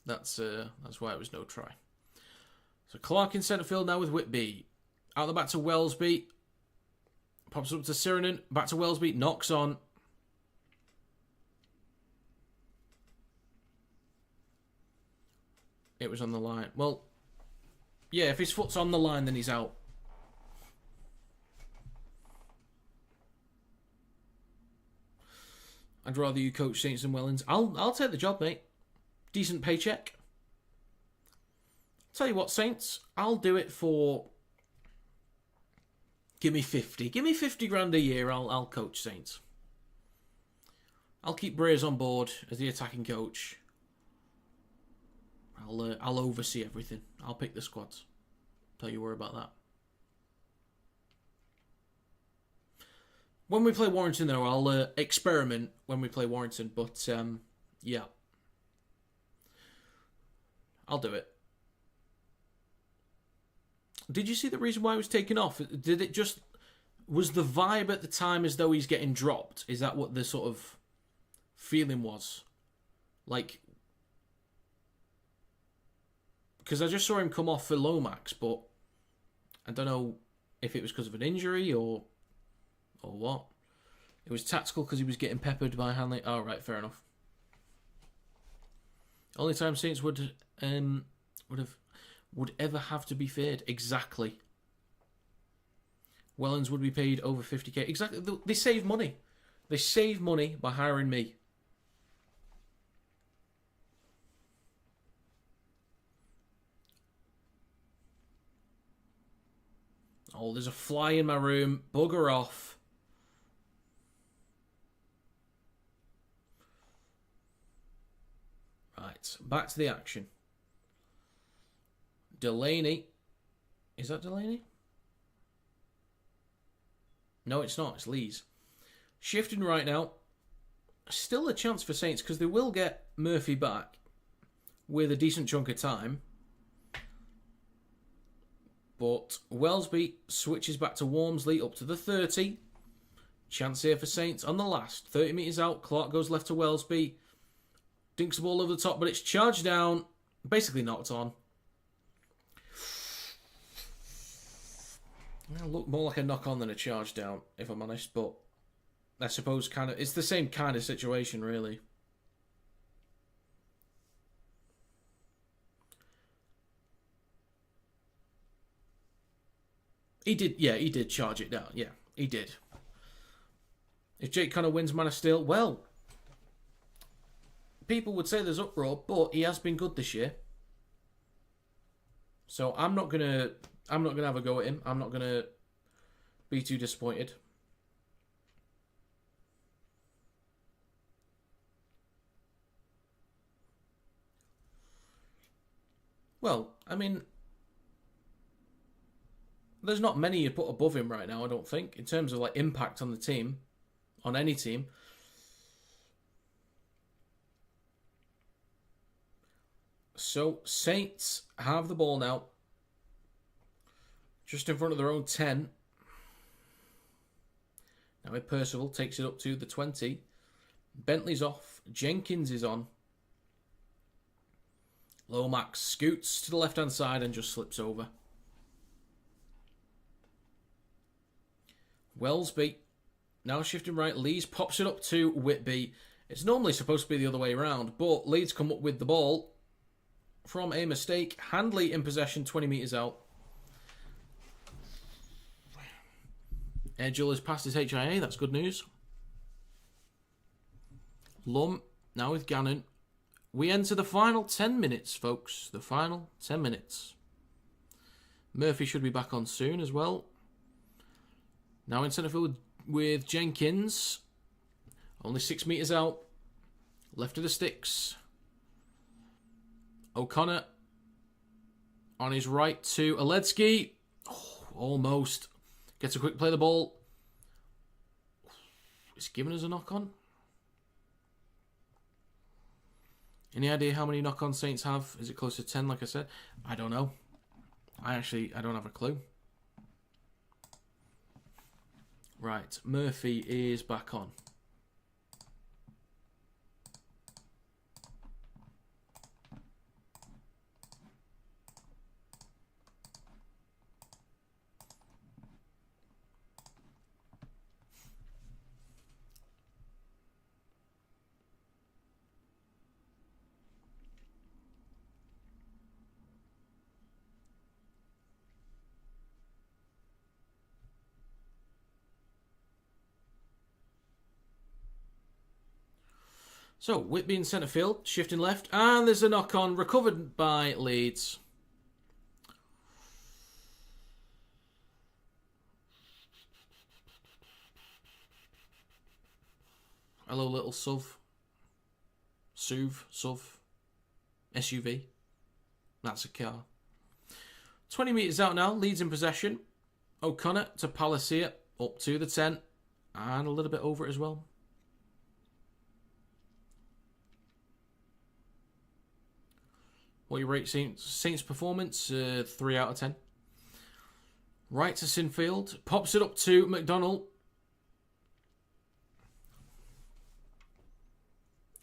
S1: That's why it was no try. So Clark in centre field now with Whitby. Out the back to Wellesby. Pops up to Sirinen. Back to Wellesby. Knocks on. It was on the line. Well, yeah, if his foot's on the line, then he's out. I'd rather you coach Saints than Wellens. I'll take the job, mate. Decent paycheck. Tell you what, Saints, I'll do it for... Give me 50. Give me 50 grand a year, I'll coach Saints. I'll keep Brays on board as the attacking coach. I'll oversee everything. I'll pick the squads. Don't you worry about that. When we play Warrington, though, I'll experiment when we play Warrington. But, yeah. I'll do it. Did you see the reason why he was taken off? Did it just... Was the vibe at the time as though he's getting dropped? Is that what the sort of feeling was? Like... Because I just saw him come off for Lomax, but I don't know if it was because of an injury or what. It was tactical because he was getting peppered by Hanley. Oh, right, fair enough. Only time Saints would ever have to be feared. Exactly. Wellens would be paid over 50k. Exactly. They save money. They save money by hiring me. Oh, there's a fly in my room. Bugger off. Right, back to the action. Delaney. Is that Delaney? No, it's not. It's Leeds. Shifting right now. Still a chance for Saints because they will get Murphy back with a decent chunk of time. But Wellesby switches back to Walmsley up to the 30. Chance here for Saints on the last. 30 metres out. Clark goes left to Wellesby. Dinks the ball over the top, but it's charged down. Basically knocked on. It'll look more like a knock on than a charge down, if I'm honest. But I suppose it's the same kind of situation, really. He did charge it down. Yeah, he did. If Jake Connor wins Man of Steel, well, people would say there's uproar, but he has been good this year. So I'm not gonna have a go at him. I'm not gonna be too disappointed. Well, I mean, there's not many you'd put above him right now, I don't think, in terms of like impact on the team, on any team. So Saints have the ball now, just in front of their own 10. Now Percival takes it up to the 20. Bentley's off. Jenkins is on. Lomax scoots to the left-hand side and just slips over. Wellesby now shifting right. Leeds pops it up to Whitby. It's normally supposed to be the other way around, but Leeds come up with the ball from a mistake. Handley in possession, 20 metres out. Edgell has passed his HIA, that's good news. Lum now with Gannon. We enter the final 10 minutes, folks. The final 10 minutes. Murphy should be back on soon as well. Now in centre field with Jenkins. Only 6 metres out. Left of the sticks. O'Connor on his right to Aledzki. Oh, almost. Gets a quick play of the ball. It's given us a knock-on. Any idea how many knock-on Saints have? Is it close to 10, like I said? I don't know. I don't have a clue. Right, Murphy is back on. So, Whitby in centre field, shifting left, and there's a knock-on, recovered by Leeds. Hello, little SUV. SUV. That's a car. 20 metres out now, Leeds in possession. O'Connor to Palacia, up to the 10, and a little bit over it as well. What you rate Saints' performance? 3 out of 10. Right to Sinfield, pops it up to McDonald.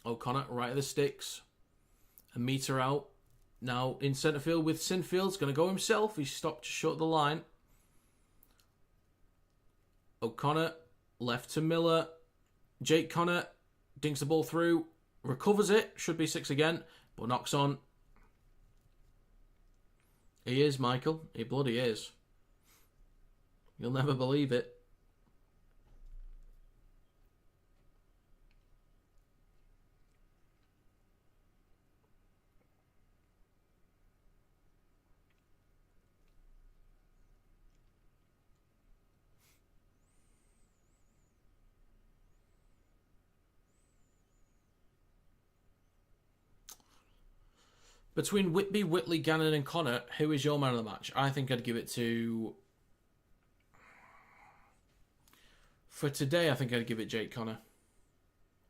S1: O'Connor right of the sticks. A metre out. Now in centre field with Sinfield's going to go himself. He's stopped to shut the line. O'Connor left to Miller. Jake Connor dinks the ball through. Recovers it. Should be 6 again. But knocks on. He is, Michael. He bloody is. You'll never believe it. Between Whitby, Whitley, Gannon and Connor, who is your man of the match? I think I'd give it to... For today, I think I'd give it Jake Connor.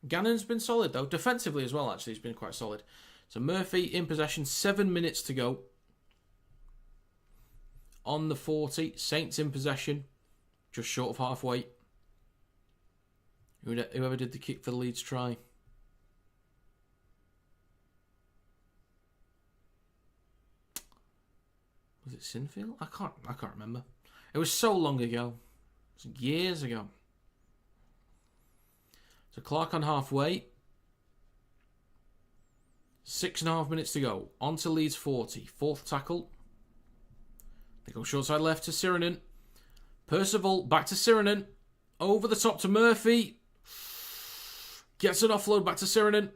S1: Gannon's been solid, though. Defensively as well, actually. He's been quite solid. So Murphy in possession. 7 minutes to go. On the 40. Saints in possession. Just short of halfway. Whoever did the kick for the Leeds try. Was it Sinfield? I can't remember. It was so long ago. It was years ago. So Clark on halfway. 6.5 minutes to go. On to Leeds 40. Fourth tackle. They go short side left to Sirinen. Percival back to Sirinen. Over the top to Murphy. Gets an offload back to Sirinen.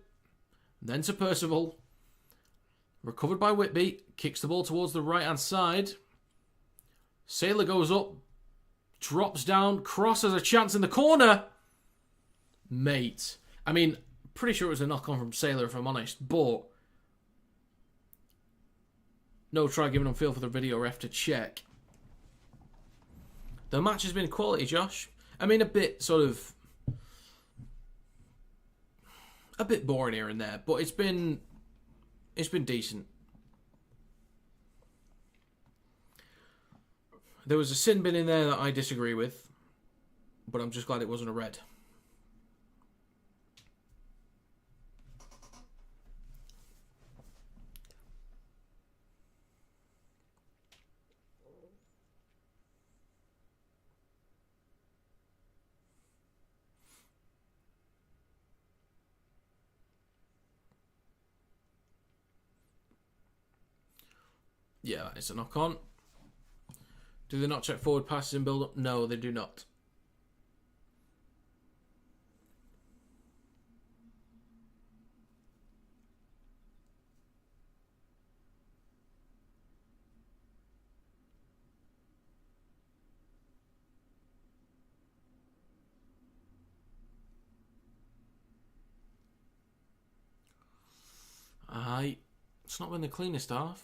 S1: Then to Percival. Recovered by Whitby. Kicks the ball towards the right-hand side. Sailor goes up. Drops down. Cross has a chance in the corner. Mate. I mean, pretty sure it was a knock-on from Sailor, if I'm honest. But no try giving him feel for the video ref to check. The match has been quality, Josh. I mean, a bit boring here and there, but it's been decent. There was a sin bin in there that I disagree with, but I'm just glad it wasn't a red. Yeah, it's a knock-on. Do they not check forward passes and build up? No, they do not. It's not been the cleanest half.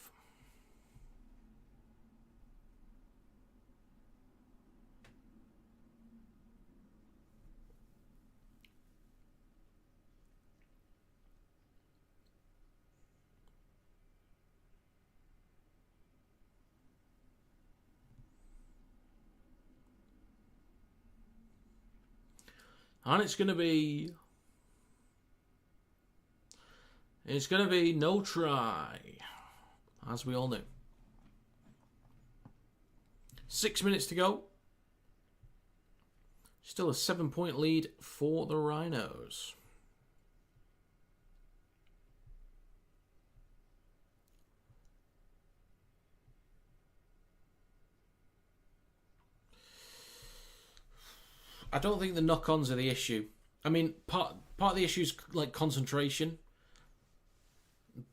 S1: And it's going to be no try, as we all knew. 6 minutes to go. Still a 7-point lead for the Rhinos. I don't think the knock-ons are the issue. I mean, part Part of the issue is like concentration,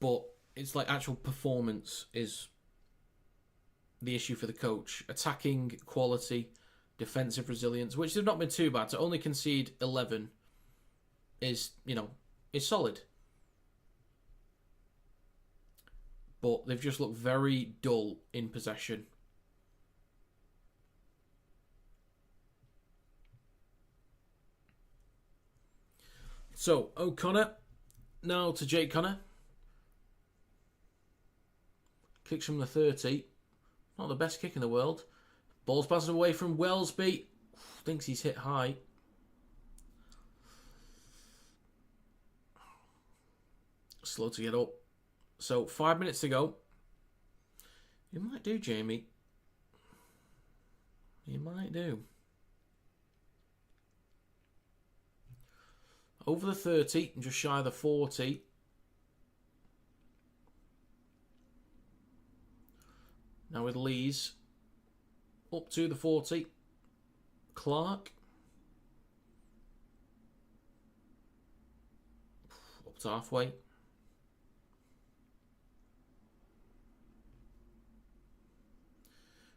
S1: but it's like actual performance is the issue for the coach. Attacking quality, defensive resilience, which have not been too bad. To only concede 11 is solid. But they've just looked very dull in possession. So, O'Connor, now to Jake Connor. Kicks from the 30. Not the best kick in the world. Ball's passing away from Wellesby. Thinks he's hit high. Slow to get up. So, 5 minutes to go. You might do, Jamie. You might do. Over the 30, just shy of the 40. Now with Lees. Up to the 40. Clark. Up to halfway.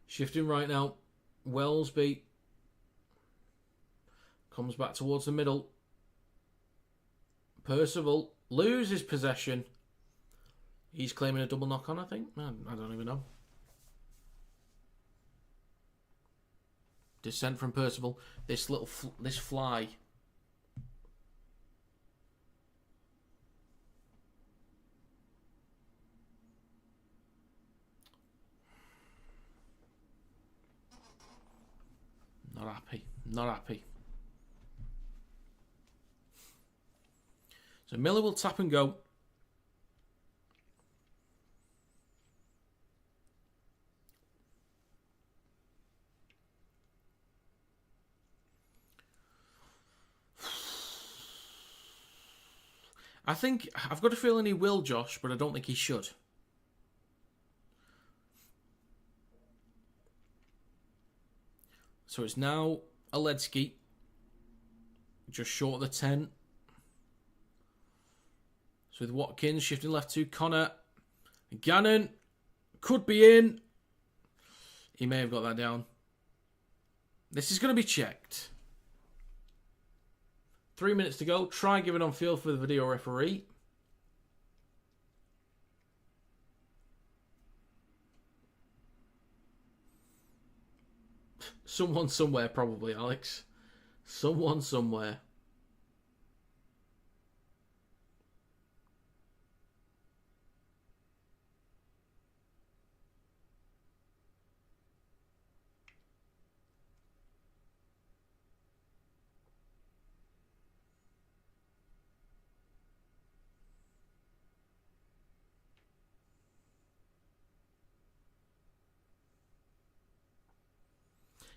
S1: Shifting right now. Wellesby. Comes back towards the middle. Percival loses possession. He's claiming a double knock on, I think. I don't even know. Descent from Percival. This fly. Not happy. Not happy. So Miller will tap and go. I think, I've got a feeling he will, Josh, but I don't think he should. So it's now Aledzki. Just short of the 10. So with Watkins shifting left to Connor. Gannon could be in. He may have got that down. This is going to be checked. 3 minutes to go. Try giving on field for the video referee. Someone somewhere, probably, Alex. Someone somewhere.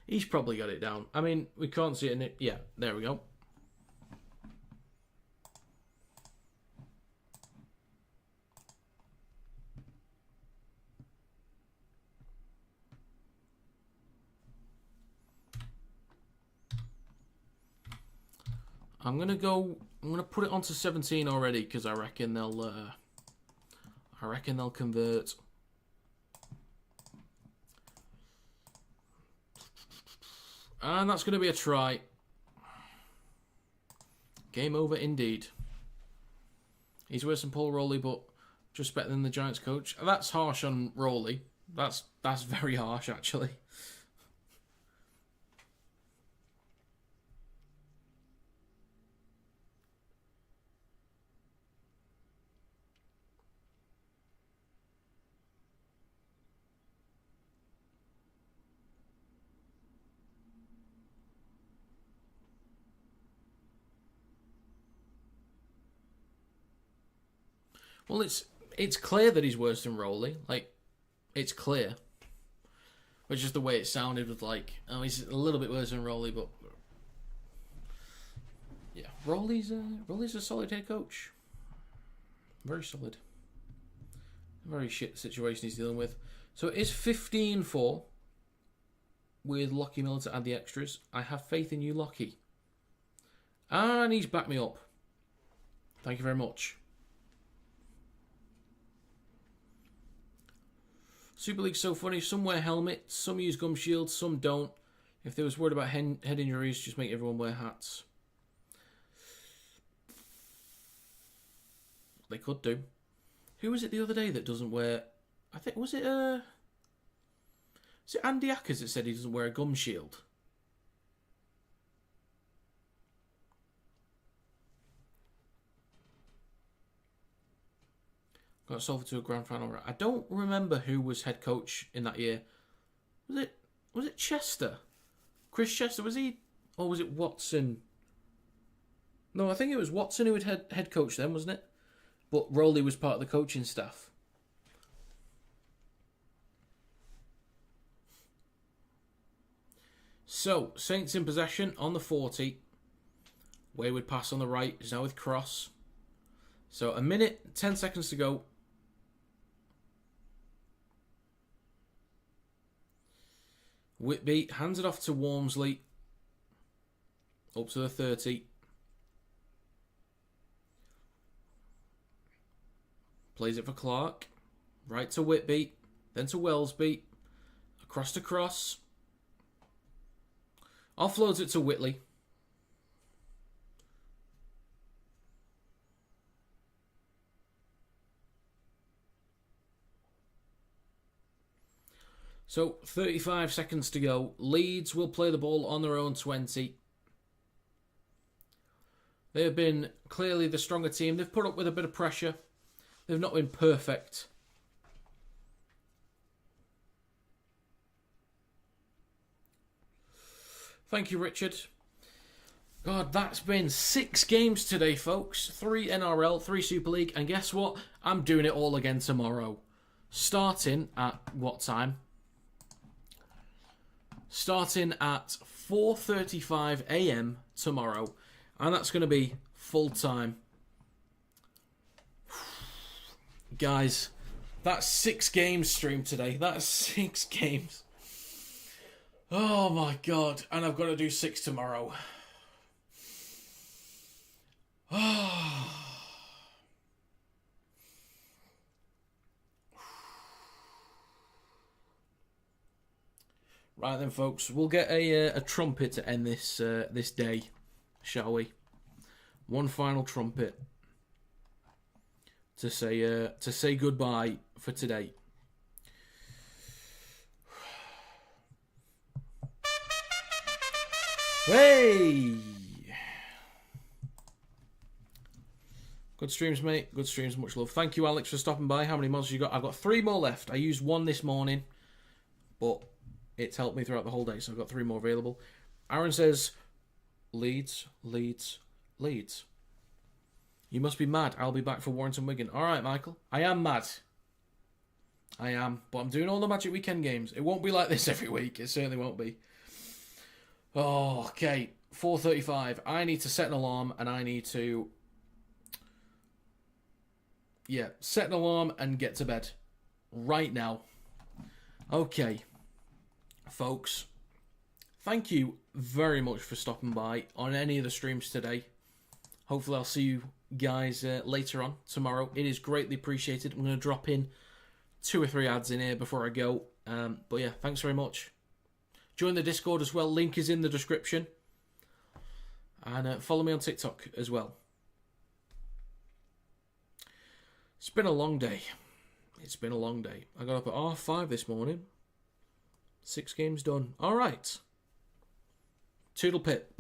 S1: He's probably got it down. I mean, we can't see it in it. Yeah, there we go. I'm gonna put it onto 17 already because I reckon they'll convert. And that's going to be a try. Game over indeed. He's worse than Paul Rowley, but just better than the Giants coach. That's harsh on Rowley. That's very harsh, actually. Well, it's clear that he's worse than Rowley. Like, it's clear. But just the way it sounded was like, oh, he's a little bit worse than Rowley, but yeah, Rowley's a solid head coach. Very solid. Very shit situation he's dealing with. So it is 15-4 with Lockie Miller to add the extras. I have faith in you, Lockie. And he's backed me up. Thank you very much. Super League's so funny. Some wear helmets, some use gum shields, some don't. If they was worried about head injuries, just make everyone wear hats. They could do. Who was it the other day that doesn't wear... I think, was it Andy Ackers that said he doesn't wear a gum shield? Got Salford to a grand final. I don't remember who was head coach in that year. Was it Chester? Chris Chester, was he? Or was it Watson? No, I think it was Watson who had head coach then, wasn't it? But Rowley was part of the coaching staff. So, Saints in possession on the 40. Wayward pass on the right is now with Cross. So, a minute, 10 seconds to go. Whitby hands it off to Walmsley. Up to the 30. Plays it for Clark. Right to Whitby. Then to Wellesby. Across to Cross. Offloads it to Whitley. So, 35 seconds to go. Leeds will play the ball on their own 20. They have been clearly the stronger team. They've put up with a bit of pressure. They've not been perfect. Thank you, Richard. God, that's been 6 games today, folks. 3 NRL, 3 Super League. And guess what? I'm doing it all again tomorrow. Starting at what time? Starting at 4:35 a.m. tomorrow. And that's going to be full time. Guys, that's 6 games streamed today. That's 6 games. Oh my God. And I've got to do 6 tomorrow. Right then, folks, we'll get a trumpet to end this this day, shall we? One final trumpet to say goodbye for today. Hey! Good streams, mate. Good streams. Much love. Thank you, Alex, for stopping by. How many mods you got? I've got 3 more left. I used 1 this morning, but it's helped me throughout the whole day, so I've got 3 more available. Aaron says, Leeds, Leeds, Leeds. You must be mad. I'll be back for Warrington Wigan. All right, Michael. I am mad. I am. But I'm doing all the Magic Weekend games. It won't be like this every week. It certainly won't be. Oh, okay. 4:35. I need to set an alarm, and I need to... Yeah, set an alarm and get to bed. Right now. Okay. Folks, thank you very much for stopping by on any of the streams today. Hopefully I'll see you guys later on tomorrow. It is greatly appreciated. I'm going to drop in 2 or 3 ads in here before I go. But yeah, thanks very much. Join the Discord as well. Link is in the description. And follow me on TikTok as well. It's been a long day. It's been a long day. I got up at 5:30 this morning. 6 games done. All right. Toodle pip.